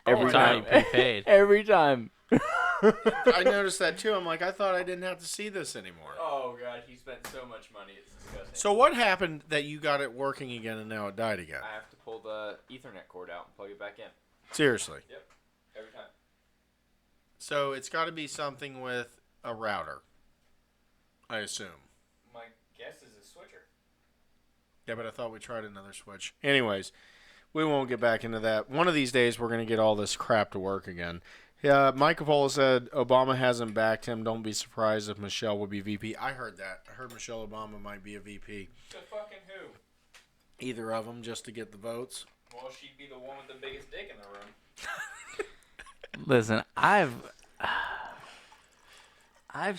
Every time. Prepaid. Every time. I noticed that, too. I'm like, I thought I didn't have to see this anymore. Oh, God, he spent so much money. It's disgusting. So what happened that you got it working again and now it died again? I have to pull the Ethernet cord out and plug it back in. Seriously. Yep, every time. So it's got to be something with a router, I assume. My guess is a switcher. Yeah, but I thought we tried another switch. Anyways, we won't get back into that. One of these days, we're going to get all this crap to work again. Yeah, Mike Coppola said Obama hasn't backed him. Don't be surprised if Michelle will be VP. I heard that. I heard Michelle Obama might be a VP. The fucking who? Either of them, just to get the votes. Well, she'd be the one with the biggest dick in the room. Listen, I've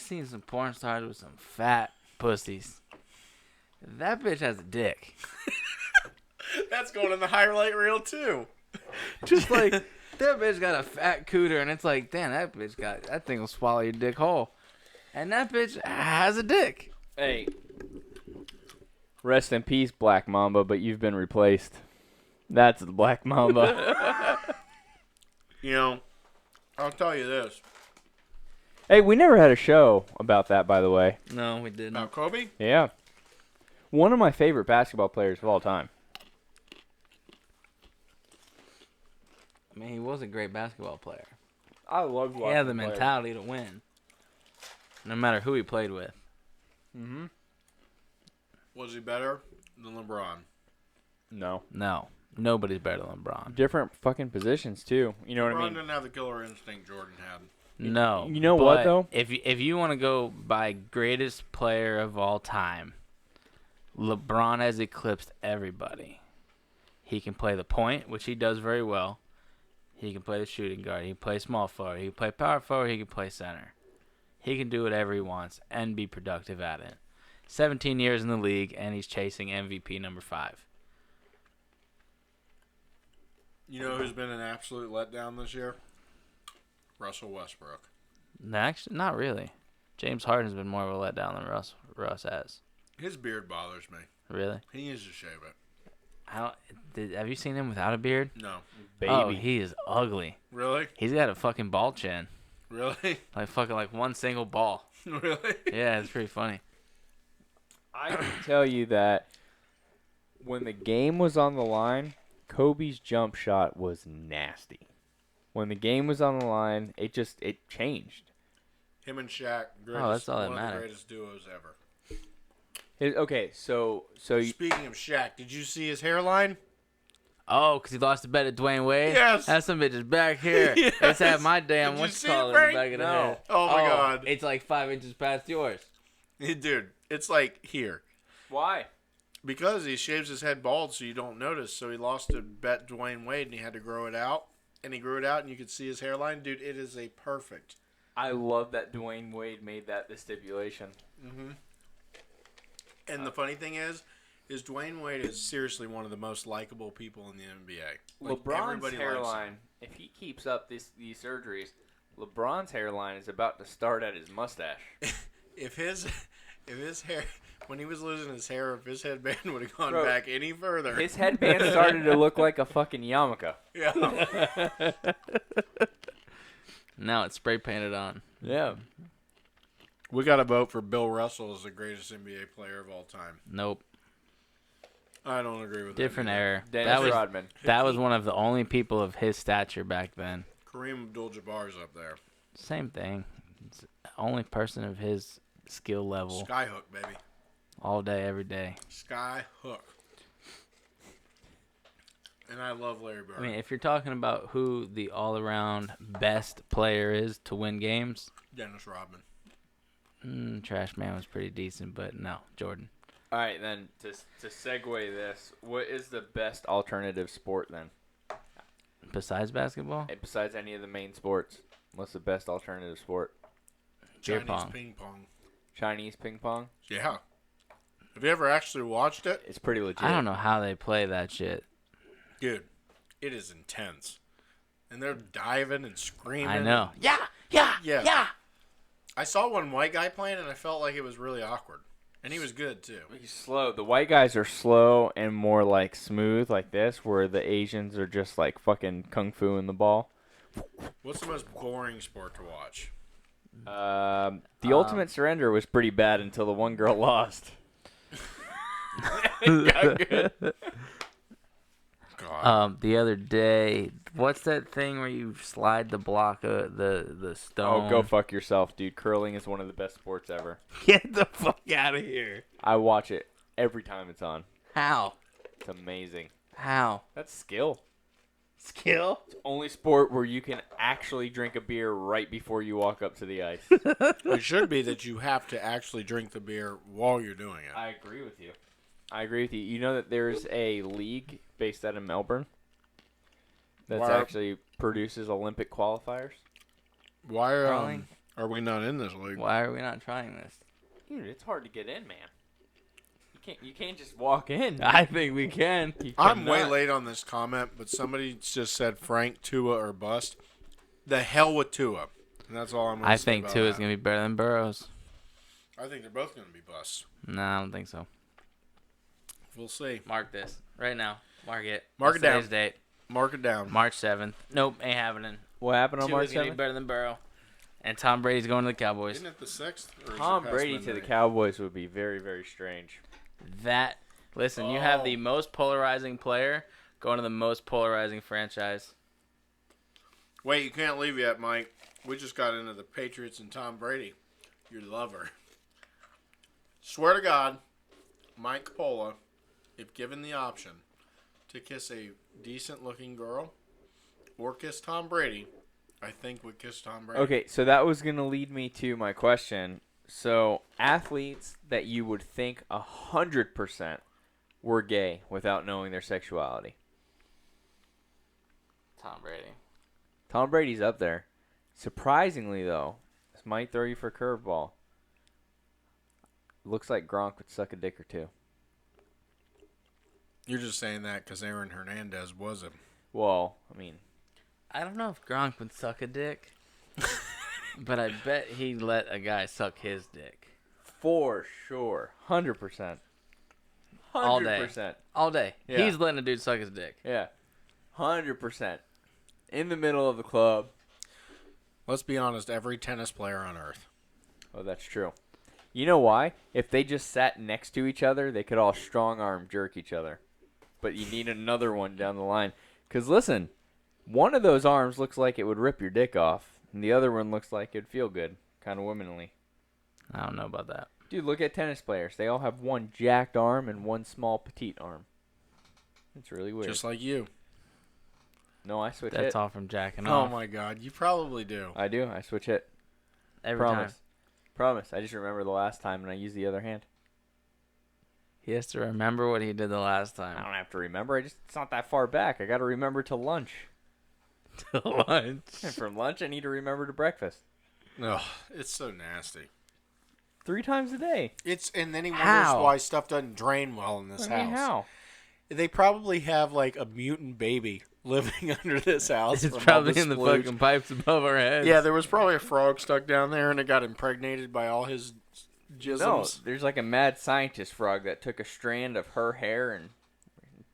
seen some porn stars with some fat pussies. That bitch has a dick. That's going in the highlight reel, too. Just like, that bitch got a fat cooter, and it's like, damn, that thing will swallow your dick whole. And that bitch has a dick. Hey. Rest in peace, Black Mamba, but you've been replaced. That's the Black Mamba. You know, I'll tell you this. Hey, we never had a show about that, by the way. No, we didn't. About Kobe? Yeah. One of my favorite basketball players of all time. I mean, he was a great basketball player. I love He had the mentality to win, no matter who he played with. Mm-hmm. Was he better than LeBron? No. No, nobody's better than LeBron. Different fucking positions, too. You know what LeBron I mean? didn't have the killer instinct Jordan had. No. You know what, but though? If you want to go by greatest player of all time, LeBron has eclipsed everybody. He can play the point, which he does very well. He can play the shooting guard. He can play small forward. He can play power forward. He can play center. He can do whatever he wants and be productive at it. 17 years in the league, and he's chasing MVP number 5. You know who's been an absolute letdown this year? Russell Westbrook. Actually, not really. James Harden's been more of a letdown than Russ has. His beard bothers me. Really? He needs to shave it. Have you seen him without a beard? No. Baby. Oh, he is ugly. Really? He's got a fucking ball chin. Really? Like one single ball. Really? Yeah, it's pretty funny. I can tell you that when the game was on the line, Kobe's jump shot was nasty. When the game was on the line, it changed. Him and Shaq, that's all that one of matters. the greatest duos ever. Okay, so you, Speaking of Shaq, did you see his hairline? Oh, because he lost the bet to Dwayne Wade? Yes. That's some bitches back here. Yes. Let's have my damn Did you what's see called it, in the Frank? back of the No. head. Oh, my God. It's like 5 inches past yours. Dude, it's like here. why? Because he shaves his head bald so you don't notice. So he lost to bet Dwayne Wade and he had to grow it out. And he grew it out and you could see his hairline. Dude, it is a perfect. I love that Dwayne Wade made that the stipulation. Mm-hmm. And the funny thing is Dwayne Wade is seriously one of the most likable people in the NBA. Like, LeBron's everybody likes him. hairline, if he keeps up these surgeries, LeBron's hairline is about to start at his mustache. If his hair, when he was losing his hair, if his headband would have gone Bro, back any further. His headband started to look like a fucking yarmulke. Yeah. Now it's spray painted on. Yeah. We got to vote for Bill Russell as the greatest NBA player of all time. Nope. I don't agree with Different that. era. Dennis Rodman. That was one of the only people of his stature back then. Kareem Abdul-Jabbar's up there. Same thing. It's the only person of his skill level. Skyhook, baby. All day, every day. Skyhook. And I love Larry Bird. I mean, if you're talking about who the all-around best player is to win games, Dennis Rodman. Trash Man was pretty decent, but no, Jordan. All right, then to segue this, what is the best alternative sport then? Besides basketball? Besides any of the main sports, what's the best alternative sport? Beer Chinese pong. ping pong. Chinese ping pong? Yeah. Have you ever actually watched it? It's pretty legit. I don't know how they play that shit. Dude, it is intense. And they're diving and screaming. I know. Yeah. Yeah. I saw one white guy playing, and I felt like it was really awkward. And he was good, too. He's slow. The white guys are slow and more like smooth like this, where the Asians are just like fucking kung fu in the ball. What's the most boring sport to watch? The Ultimate Surrender was pretty bad until the one girl lost. It got good. God. The other day, what's that thing where you slide the block of the stone? Oh, go fuck yourself, dude. Curling is one of the best sports ever. Get the fuck out of here. I watch it every time it's on. How? It's amazing. How? That's skill. Skill? It's the only sport where you can actually drink a beer right before you walk up to the ice. It should be that you have to actually drink the beer while you're doing it. I agree with you. You know that there's a league based out of Melbourne that's actually produces Olympic qualifiers? Why Curling? are we not in this league? Why are we not trying this? Dude, it's hard to get in, man. You can't just walk in. I think we can. You I'm way cannot. late on this comment, but somebody just said Frank, Tua, or bust. The hell with Tua. And that's all I'm going to I say think about Tua is that. going to be better than Burrows. I think they're both going to be busts. No, I don't think so. We'll see. Mark this right now. Mark it. Mark What's it down. today's date? Mark it down. March 7th. Nope, ain't happening. What happened on Tua March is going to 7th? be better than Burrow. And Tom Brady's going to the Cowboys. Isn't it the 6th? Or is Tom it past Brady to the midnight? Cowboys would be very, very strange. Listen, you have the most polarizing player going to the most polarizing franchise. Wait, you can't leave yet, Mike. We just got into the Patriots and Tom Brady. Your lover. Swear to God, Mike Pola, if given the option to kiss a decent-looking girl or kiss Tom Brady, I think would kiss Tom Brady. Okay, so that was going to lead me to my question. So, athletes that you would think 100% were gay without knowing their sexuality. Tom Brady. Tom Brady's up there. Surprisingly, though, this might throw you for a curveball. Looks like Gronk would suck a dick or two. You're just saying that because Aaron Hernandez was him. Well, I mean, I don't know if Gronk would suck a dick, but I bet he'd let a guy suck his dick. for sure. 100%. All day. 100%. All day. Yeah. He's letting a dude suck his dick. Yeah. 100%. In the middle of the club. Let's be honest, every tennis player on earth. Oh, that's true. You know why? If they just sat next to each other, they could all strong arm jerk each other. But you need another one down the line. Because listen, one of those arms looks like it would rip your dick off, and the other one looks like it'd feel good. Kind of womanly. I don't know about that. Dude, look at tennis players. They all have one jacked arm and one small petite arm. It's really weird. Just like you. No, I switch That's hit. all from jacking Oh off. my God, you probably do. I do. I switch hit. Every Promise. time. Promise. I just remember the last time and I use the other hand. He has to remember what he did the last I time. don't have to remember. It's not that far back. I got to remember to lunch. To lunch. And from lunch, I need to remember to breakfast. Ugh, it's so nasty. 3 times a day. And then he wonders How? why stuff doesn't drain well in this I mean, house. how? They probably have like a mutant baby living under this house. It's from all probably the in the splooge. fucking pipes above our heads. Yeah, there was probably a frog stuck down there, and it got impregnated by all his No, jisms. there's like a mad scientist frog that took a strand of her hair and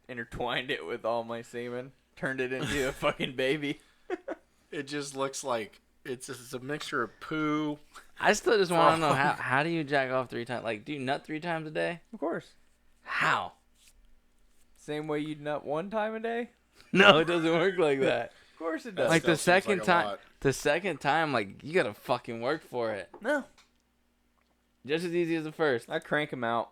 intertwined it with all my semen, turned it into a fucking baby. It just looks like it's a mixture of poo. I still just want to know Frog. how do you jack off 3 times? Like, do you nut 3 times a day? Of course. How? Same way you'd nut one time a day? No, it doesn't work like that. Of course it That does. Like still the seems second like a time, lot. like you gotta fucking work for it. No. Just as easy as the first. I crank them out.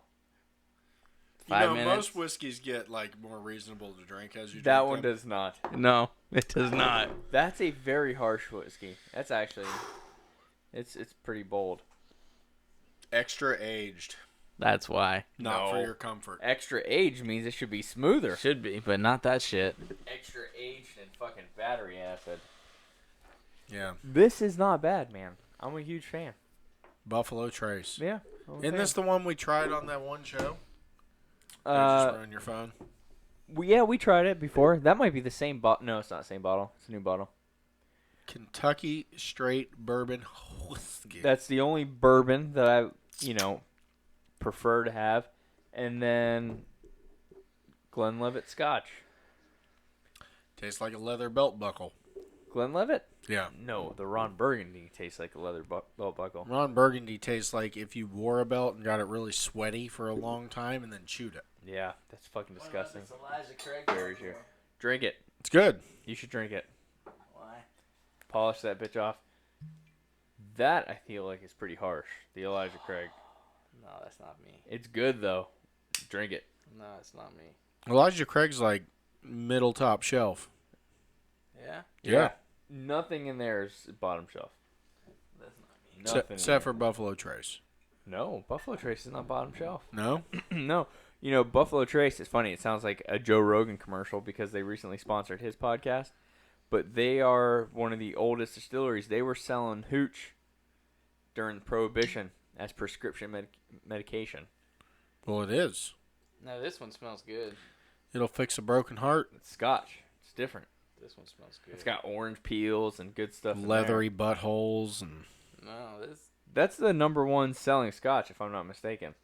5 minutes. Most whiskeys get like more reasonable to drink as you drink That one them. does not. No, it does not. That's a very harsh whiskey. That's actually, it's pretty bold. Extra aged, That's why. not for No. your comfort. Extra aged means it should be smoother. Should be, but not that shit. Extra aged and fucking battery acid. Yeah, This is not bad, man. I'm a huge fan. Buffalo Trace. Yeah. I'm a Isn't fan. this the one we tried on that one show? Or just ruin your phone. We tried it before. That might be the same bottle. No, it's not the same bottle. It's a new bottle. Kentucky Straight Bourbon Whiskey. That's the only bourbon that I, prefer to have. And then Glenlivet Scotch. Tastes like a leather belt buckle. Glenlivet? Yeah. No, the Ron Burgundy tastes like a leather belt buckle. Ron Burgundy tastes like if you wore a belt and got it really sweaty for a long time and then chewed it. Yeah, that's fucking disgusting. Elijah Craig. Very sure. Drink it. It's good. You should drink it. Why? Polish that bitch off. That I feel like is pretty harsh. The Elijah Craig. No, that's not me. It's good though. Drink it. No, it's not me. Elijah Craig's like middle top shelf. Yeah? Yeah. Nothing in there is bottom shelf. That's not me. Nothing. Except for Buffalo Trace. No, Buffalo Trace is not bottom shelf. No? No. Buffalo Trace is funny. It sounds like a Joe Rogan commercial because they recently sponsored his podcast. But they are one of the oldest distilleries. They were selling hooch during Prohibition as prescription medication. Well, it is. No, this one smells good. It'll fix a broken heart. It's Scotch. It's different. This one smells good. It's got orange peels and good stuff. Leathery buttholes and No, this. That's the number one selling Scotch, if I'm not mistaken.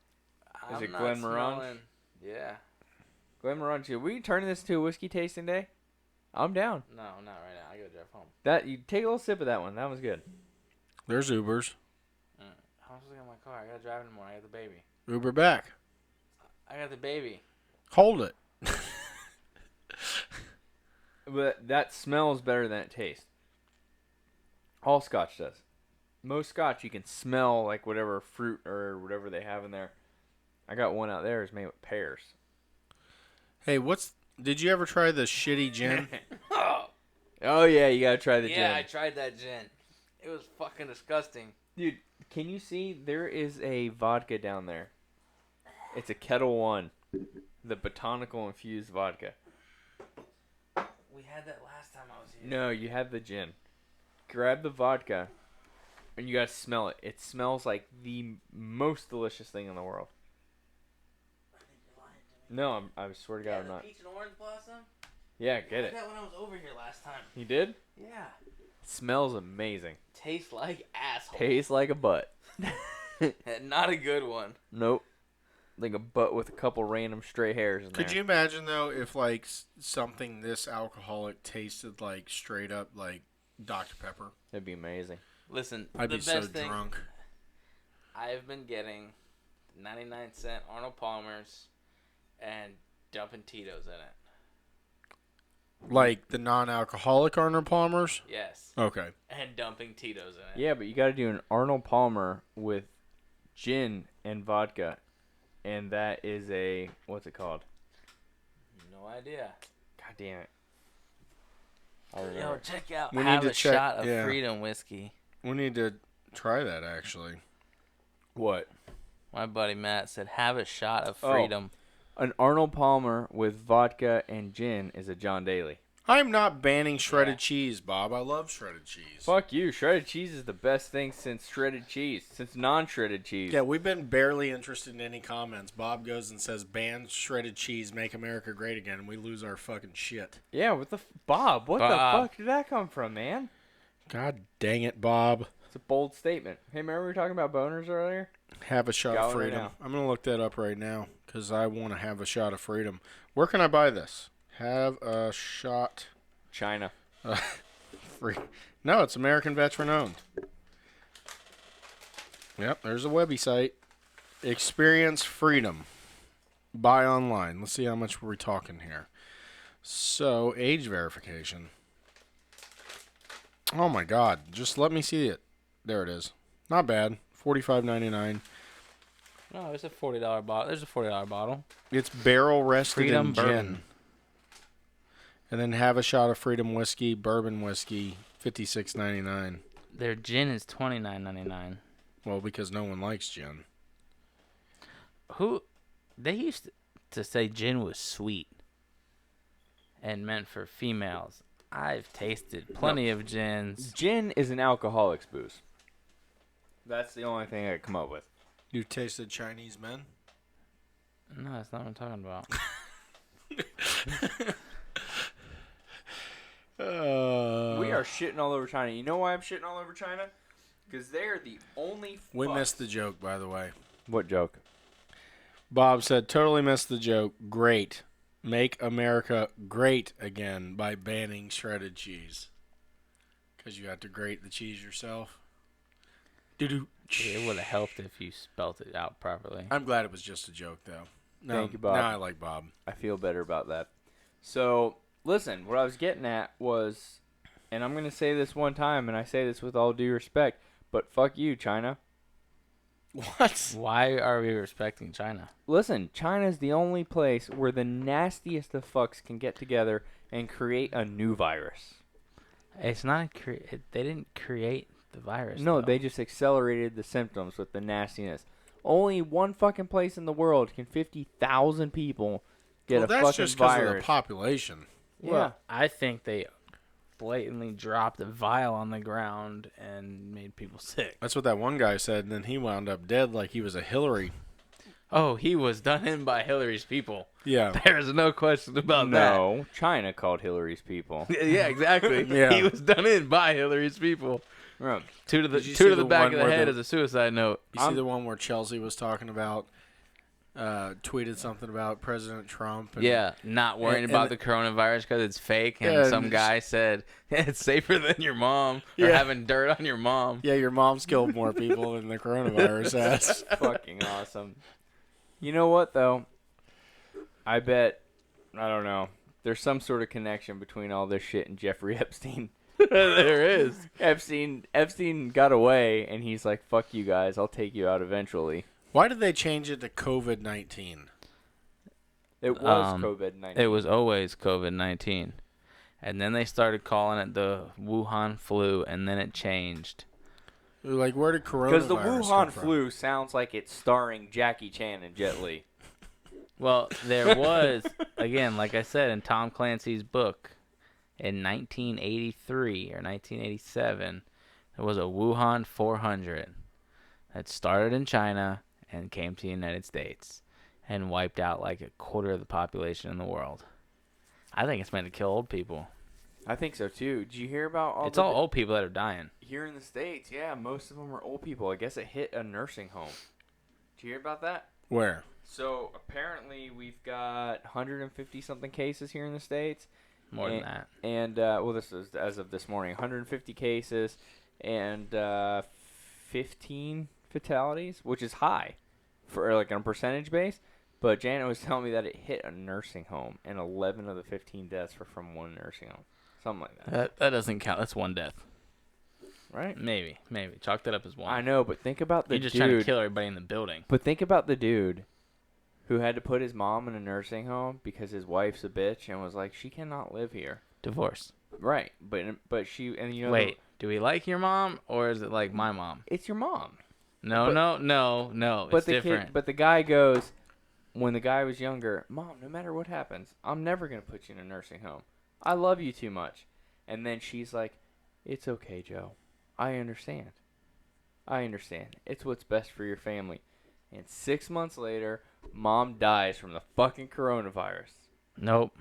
I'm it not Glenmorangie? smelling- Yeah. Glenmorangie. We turning this to a whiskey tasting day? I'm down. No, not right now. I gotta drive home. That you take a little sip of that one. That was good. there's Ubers. How much is in my car? I gotta drive in the morning. I got the baby. Uber back. I got the baby. Hold it. But that smells better than it tastes. All Scotch does. Most Scotch you can smell like whatever fruit or whatever they have in there. I got one out there is made with pears. Hey, did you ever try the shitty gin? Oh yeah, you gotta try the Yeah, gin. I tried that gin. It was fucking disgusting. Dude, can you see there is a vodka down there? It's a Kettle One, the botanical infused vodka. We had that last time I was here. No, you have the gin. Grab the vodka, and you gotta smell it. It smells like the most delicious thing in the world. I think you're lying to me. No, I swear to God, I'm the not. peach and orange blossom. Yeah, I get had it. that when I was over here last time. You did? Yeah. It smells amazing. Tastes like asshole. Tastes like a butt. Not a good one. Nope. Like a butt with a couple random stray hairs in there. Could you imagine though if like something this alcoholic tasted like straight up like Dr. Pepper? That'd be amazing. Listen, I'd the be so best thing drunk. I've been getting 99-cent Arnold Palmer's and dumping Tito's in it. Like the non-alcoholic Arnold Palmer's? Yes. Okay. And dumping Tito's in it. Yeah, but you gotta do an Arnold Palmer with gin and vodka. And that is a, what's it called? No idea. God damn it. I'll Yo, remember. check out We Have need to a check- Shot of yeah. Freedom whiskey. We need to try that actually. What? My buddy Matt said, "Have a shot of Oh. freedom." An Arnold Palmer with vodka and gin is a John Daly. I'm not banning shredded Yeah. cheese, Bob. I love shredded cheese. Fuck you. Shredded cheese is the best thing since shredded cheese. Since non-shredded cheese. Yeah, we've been barely interested in any comments. Bob goes and says, ban shredded cheese, make America great again, and we lose our fucking shit. Yeah, what the... Bob, what Bob. the fuck did that come from, man? God dang it, Bob. It's a bold statement. Hey, remember we were talking about boners earlier? Have a shot Got of one right freedom. now. I'm going to look that up right now because I want to have a shot of freedom. Where can I buy this? Have a shot... China. Free. No, it's American veteran owned. Yep, there's a Webby site. Experience freedom. Buy online. Let's see how much we're talking here. So, age verification. Oh my God! Just let me see it. There it is. Not bad. $45.99. No, it's a $40 bottle. There's a $40 bottle. It's barrel rested Freedom in bourbon. gin. And then have a shot of Freedom whiskey, bourbon whiskey, $56.99. Their gin is $29.99. Well, because no one likes gin. They used to say gin was sweet and meant for females. I've tasted plenty of gins. Gin is an alcoholic's booze. That's the only thing I could come up with. You tasted Chinese men? No, that's not what I'm talking about. We are shitting all over China. You know why I'm shitting all over China? Because they're the only We missed the joke, by the way. What joke? Bob said, totally missed the joke. Great. Make America great again by banning shredded cheese. Because you have to grate the cheese yourself. Doo-doo. It would have helped if you spelt it out properly. I'm glad it was just a joke, though. No, Thank you, Bob. Now I like Bob. I feel better about that. So, listen, what I was getting at was, and I'm going to say this one time, and I say this with all due respect, but fuck you, China. What? Why are we respecting China? Listen, China's the only place where the nastiest of fucks can get together and create a new virus. It's not they didn't create the virus. No, though. they just accelerated the symptoms with the nastiness. Only one fucking place in the world can 50,000 people get a that's fucking just because virus. of the population. Yeah. Well, I think they blatantly dropped a vial on the ground and made people sick. That's what that one guy said, and then he wound up dead like he was a Hillary. Oh, he was done in by Hillary's people. Yeah. There's no question about that. No, China called Hillary's people. Yeah, exactly. Yeah. He was done in by Hillary's people. Right. Two to Did you the see the back one of the where head the- as a suicide note. You see the one where Chelsea was talking about, tweeted something about President Trump? And, Yeah, not worrying and about the coronavirus because it's fake, and Yeah, some and guy said it's safer than your mom or Yeah. having dirt on your mom. Yeah, your mom's killed more people than the coronavirus has. Fucking awesome. You know what, though? I bet, I don't know, there's some sort of connection between all this shit and Jeffrey Epstein. There is. Epstein got away, and he's like, fuck you guys, I'll take you out eventually. Why did they change it to COVID-19? It was COVID-19. It was always COVID-19. And then they started calling it the Wuhan flu, and then it changed. Like, where did coronavirus Because the come Wuhan from? flu sounds like it's starring Jackie Chan and Jet Li. Well, there was, again, like I said, in Tom Clancy's book, in 1983 or 1987, there was a Wuhan 400 that started in China and came to the United States and wiped out like a quarter of the population in the world. I think it's meant to kill old people. I think so, too. Did you hear about all It's all old people that are dying. Here in the States, yeah, most of them are old people. I guess it hit a nursing home. Did you hear about that? Where? So, apparently, we've got 150-something cases here in the States. More than that. And, well, this is as of this morning, 150 cases and 15 fatalities, which is high for, like, on a percentage base. But Janet was telling me that it hit a nursing home, and 11 of the 15 deaths were from one nursing home. Something like that. That doesn't count. That's one death. Right? Maybe. Chalk that up as one. I know, but think about the You're just dude. trying to kill everybody in the building. But think about the dude who had to put his mom in a nursing home because his wife's a bitch and was like, she cannot live here. Divorce. Right. But she, and you know. Wait, do we like your mom or is it like my mom? It's your mom. No. But It's the different. kid, but the guy goes, when the guy was younger, Mom, no matter what happens, I'm never going to put you in a nursing home. I love you too much. And then she's like, it's okay, Joe. I understand. It's what's best for your family. And 6 months later, Mom dies from the fucking coronavirus. Nope.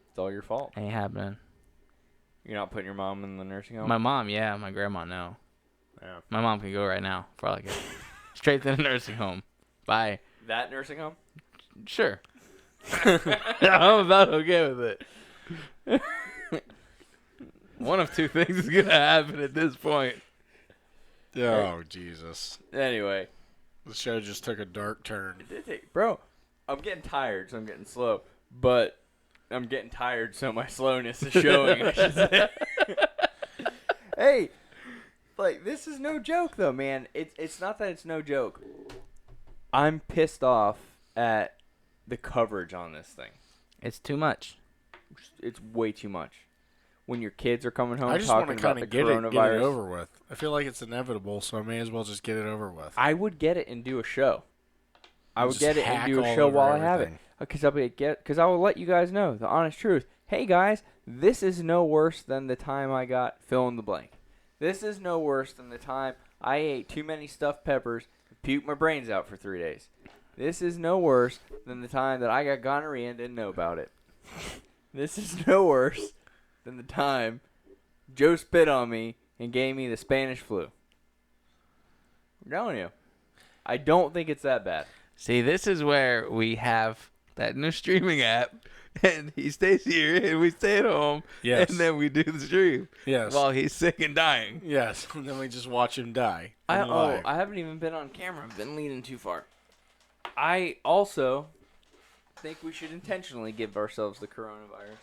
It's all your fault. Ain't happening. You're not putting your mom in the nursing home? My mom, yeah. My grandma, no. Yeah. My mom can go right now, for all I care. Straight to the nursing home. Bye. That nursing home? Sure. I'm about okay with it. One of two things is going to happen at this point. Oh, Jesus. Anyway. The show just took a dark turn. Bro, I'm getting tired, so I'm getting slow. But I'm getting tired, so my slowness is showing, I should say. Hey, like, this is no joke, though, man. It's not that it's no joke. I'm pissed off at the coverage on this thing. It's too much. It's way too much. When your kids are coming home I just want talking to about kind the of get coronavirus. it over with. I feel like it's inevitable, so I may as well just get it over with. I would get it and do a show. I would Just get it and hack do a all show over while I have it. everything. Because I will let you guys know the honest truth. Hey, guys, this is no worse than the time I got fill in the blank. This is no worse than the time I ate too many stuffed peppers and puked my brains out for 3 days. This is no worse than the time that I got gonorrhea and didn't know about it. This is no worse than the time Joe spit on me and gave me the Spanish flu. I'm telling you. I don't think it's that bad. See, this is where we have that new streaming app, and he stays here, and we stay at home, Yes. and then we do the stream Yes. while he's sick and dying. Yes. And then we just watch him die. I live. haven't even been on camera. I've been leaning too far. I also think we should intentionally give ourselves the coronavirus.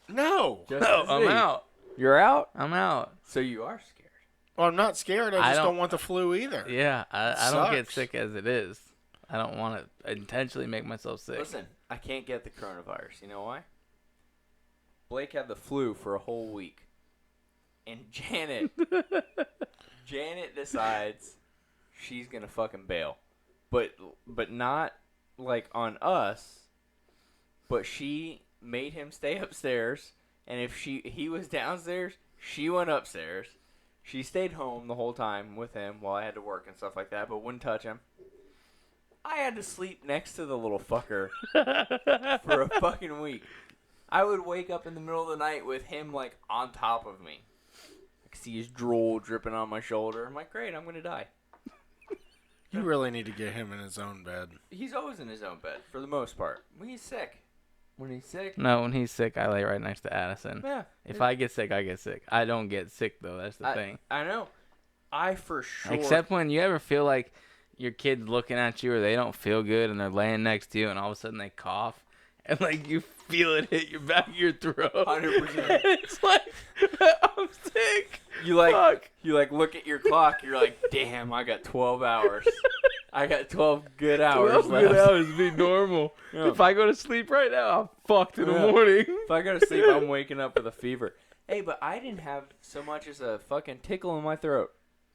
No. Just No, to I'm see. out. You're out? I'm out. So you are scared. Well, I'm not scared. I I just don't- don't want the flu either. Yeah, I don't get Sucks. sick as it is. I don't want to intentionally make myself sick. Listen, I can't get the coronavirus. You know why? Blake had the flu for a whole week. And Janet decides she's going to fucking bail. But not like on us, but she made him stay upstairs, and if he was downstairs, she went upstairs. She stayed home the whole time with him while I had to work and stuff like that, but wouldn't touch him. I had to sleep next to the little fucker for a fucking week. I would wake up in the middle of the night with him, like, on top of me. I could see his drool dripping on my shoulder. I'm like, great, I'm going to die. You really need to get him in his own bed. He's always in his own bed, for the most part. When he's sick. When he's sick, No, when he's sick, I lay right next to Addison. yeah. If I get sick, I get sick. I don't get sick, though. That's the thing. I know. I for sure. Except when you ever feel like your kid's looking at you or they don't feel good and they're laying next to you and all of a sudden they cough and like you feel it hit your back of your throat. 100%. It's like, I'm sick. You like Fuck. you like look at your clock. You're like, damn, I got 12 hours. I got 12 good hours 12 left. good hours be normal. Yeah. If I go to sleep right now, I'm fucked in the Yeah. morning. If I go to sleep, I'm waking up with a fever. Hey, but I didn't have so much as a fucking tickle in my throat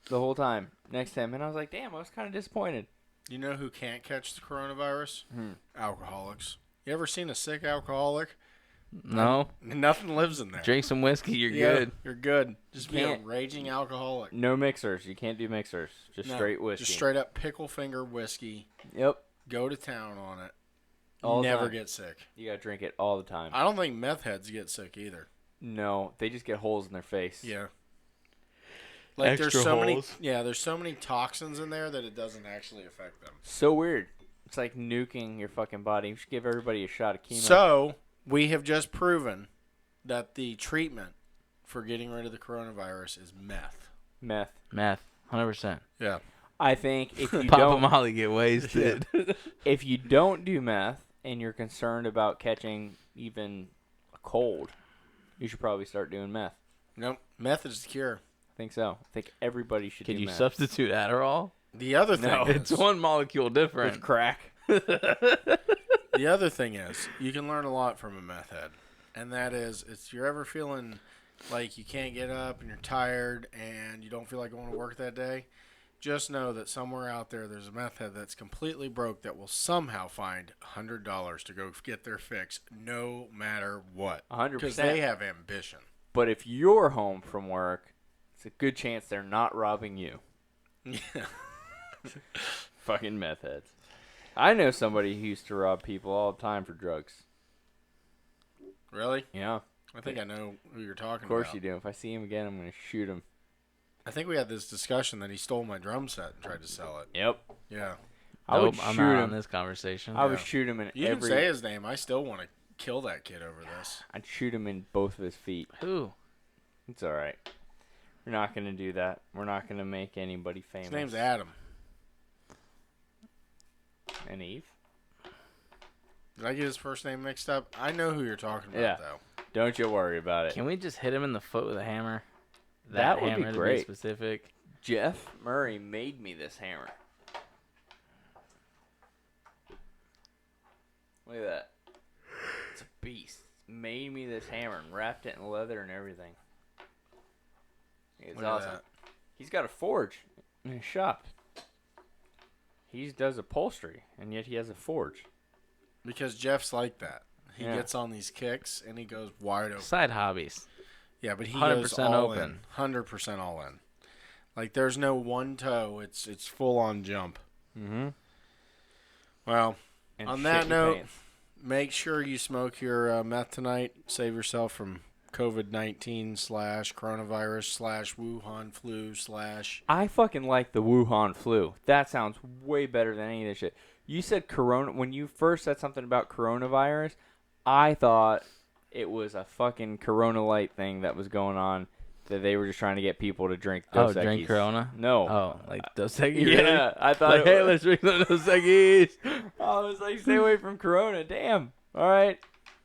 the whole time next to him, and I was like, damn, I was kind of disappointed. You know who can't catch the coronavirus? Hmm. Alcoholics. You ever seen a sick alcoholic? No. Nothing lives in there. Drink some whiskey, you're Yeah, good. You're good. Just be a Can't- raging alcoholic. No mixers. You can't do mixers. Just No, straight whiskey. Just straight up pickle finger whiskey. Yep. Go to town on it. All the Never time. get sick. You gotta drink it all the time. I don't think meth heads get sick either. No, they just get holes in their face. Yeah. Like Extra there's so holes. there's so many toxins in there that it doesn't actually affect them. So weird. It's like nuking your fucking body. You should give everybody a shot of chemo. So, we have just proven that the treatment for getting rid of the coronavirus is meth. Meth. Meth, 100%. Yeah. I think if you Papa don't, Molly get wasted. if you don't do meth and you're concerned about catching even a cold, you should probably start doing meth. Nope. Meth is the cure. I think so. I think everybody should Can do you meth. substitute Adderall? The other thing No. is, It's one molecule different. With crack. the other thing is, you can learn a lot from a meth head. And that is, if you're ever feeling like you can't get up and you're tired and you don't feel like going to work that day, just know that somewhere out there there's a meth head that's completely broke that will somehow find $100 to go get their fix no matter what. 100%. Because they have ambition. But if you're home from work, it's a good chance they're not robbing you. Yeah. Fucking meth heads. I know somebody who used to rob people all the time for drugs. Really? Yeah. I think I know who you're talking about. Of course you do. If I see him again, I'm going to shoot him. I think we had this discussion that he stole my drum set and tried to sell it. Yep. Yeah. I would Nope, I'm shoot not him. on this conversation. I would Yeah. shoot him in You every... can say his name. I still want to kill that kid over this. I'd shoot him in both of his feet. Who? It's all right. We're not going to do that. We're not going to make anybody famous. His name's Adam. and Eve. Did I get his first name mixed up? I know who you're talking about, Yeah. though. Don't you worry about it. Can we just hit him in the foot with a hammer? That would be hammer, great. To be specific. Jeff Murray made me this hammer. Look at that. It's a beast. Made me this hammer and wrapped it in leather and everything. It's Look at awesome. that. He's got a forge in his shop. He does upholstery, and yet he has a forge. Because Jeff's like that. He Yeah. gets on these kicks, and he goes wide open. Side hobbies. Yeah, but he 100% goes all open. in. 100% all in. Like, there's no one toe. It's full-on jump. Mm-hmm. Well, And on shit that your note, pants. make sure you smoke your meth tonight. Save yourself from COVID-19 / coronavirus / Wuhan flu / I fucking like the Wuhan flu. That sounds way better than any of this shit. You said corona when you first said something about coronavirus. I thought it was a fucking Corona Light thing that was going on. That they were just trying to get people to drink Dos Equis. Drink Corona? No. Oh, like Dos Equis? Yeah, Really? I thought Like, it hey, was. let's drink some Dos Equis. I was like, stay away from Corona. Damn. All right.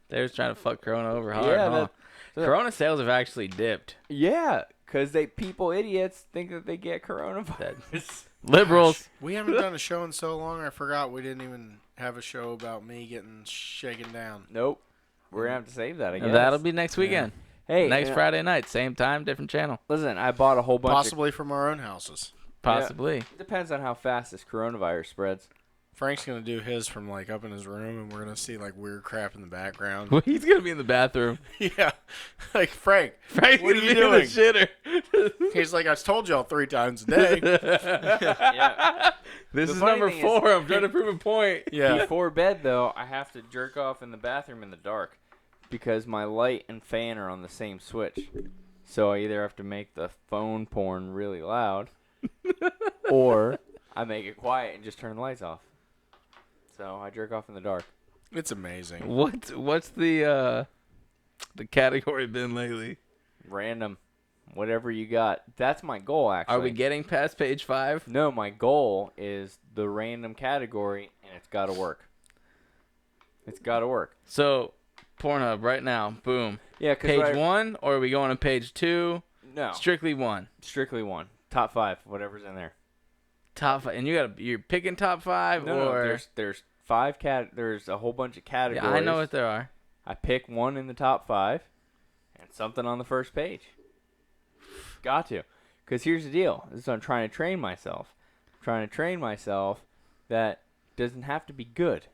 They was trying to fuck Corona over hard. Yeah, huh? that- Corona sales have actually dipped. Yeah, because people idiots think that they get coronavirus. Liberals. We haven't done a show in so long, I forgot we didn't even have a show about me getting shaken down. Nope. We're gonna have to save that. I guess That'll be next weekend. hey Next Friday night. Same time, different channel. Listen, I bought a whole bunch. Possibly from our own houses. Possibly. It depends on how fast this coronavirus spreads. Frank's going to do his from, like, up in his room, and we're going to see, like, weird crap in the background. Well, he's going to be in the bathroom. Yeah. Like, Frank, Frank's what going are to you be in the doing? shitter. He's like, I told y'all 3 times a day. Yeah. This The is funny number thing 4. is- I'm trying to prove a point. Yeah. Before bed, though, I have to jerk off in the bathroom in the dark because my light and fan are on the same switch. So I either have to make the phone porn really loud, or I make it quiet and just turn the lights off. So I jerk off in the dark. It's amazing. What's the category been lately? Random. Whatever you got. That's my goal, actually. Are we getting past page 5? No, my goal is the random category, and it's got to work. It's got to work. So, Pornhub right now, boom. Yeah, because Page 1, or are we going to page 2? No, Strictly 1. strictly one. Top 5, whatever's in there. Top 5, and you're picking top 5, No, or there's 5 there's a whole bunch of categories. yeah, I know what there are. I pick one in the top 5, and something on the first page. Got to, because here's the deal. This is what I'm trying to train myself. I'm trying to train myself that doesn't have to be good.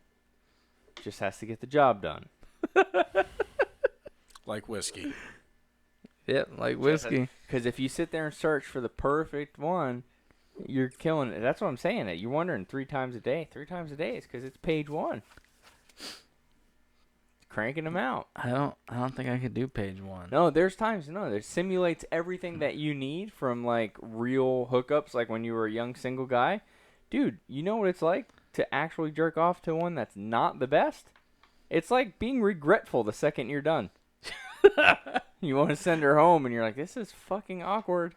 Just has to get the job done. Like whiskey. Yeah, like whiskey. Because if you sit there and search for the perfect one, you're killing it. That's what I'm saying. You're wondering 3 times a day. 3 times a day is because it's page 1. Cranking them out. I don't think I could do page 1. No, there's times. No, it simulates everything that you need from like real hookups, like when you were a young single guy. Dude, you know what it's like to actually jerk off to one that's not the best? It's like being regretful the second you're done. You want to send her home, and you're like, this is fucking awkward.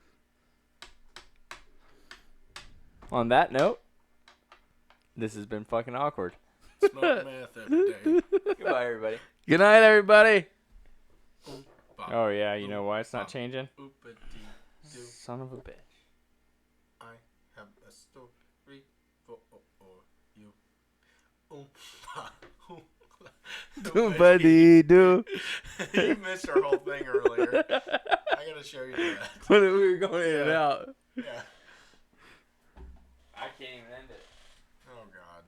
On that note, this has been fucking awkward. Smoke meth every day. Goodbye, everybody. Good night, everybody. Oh, yeah, you know why it's not changing? Oopity-doo. Son of a bitch. I have a story for you. Doobity-doo. You missed our whole thing earlier. I gotta show you that. When we were going in and out. Yeah. I can't even end it. Oh God.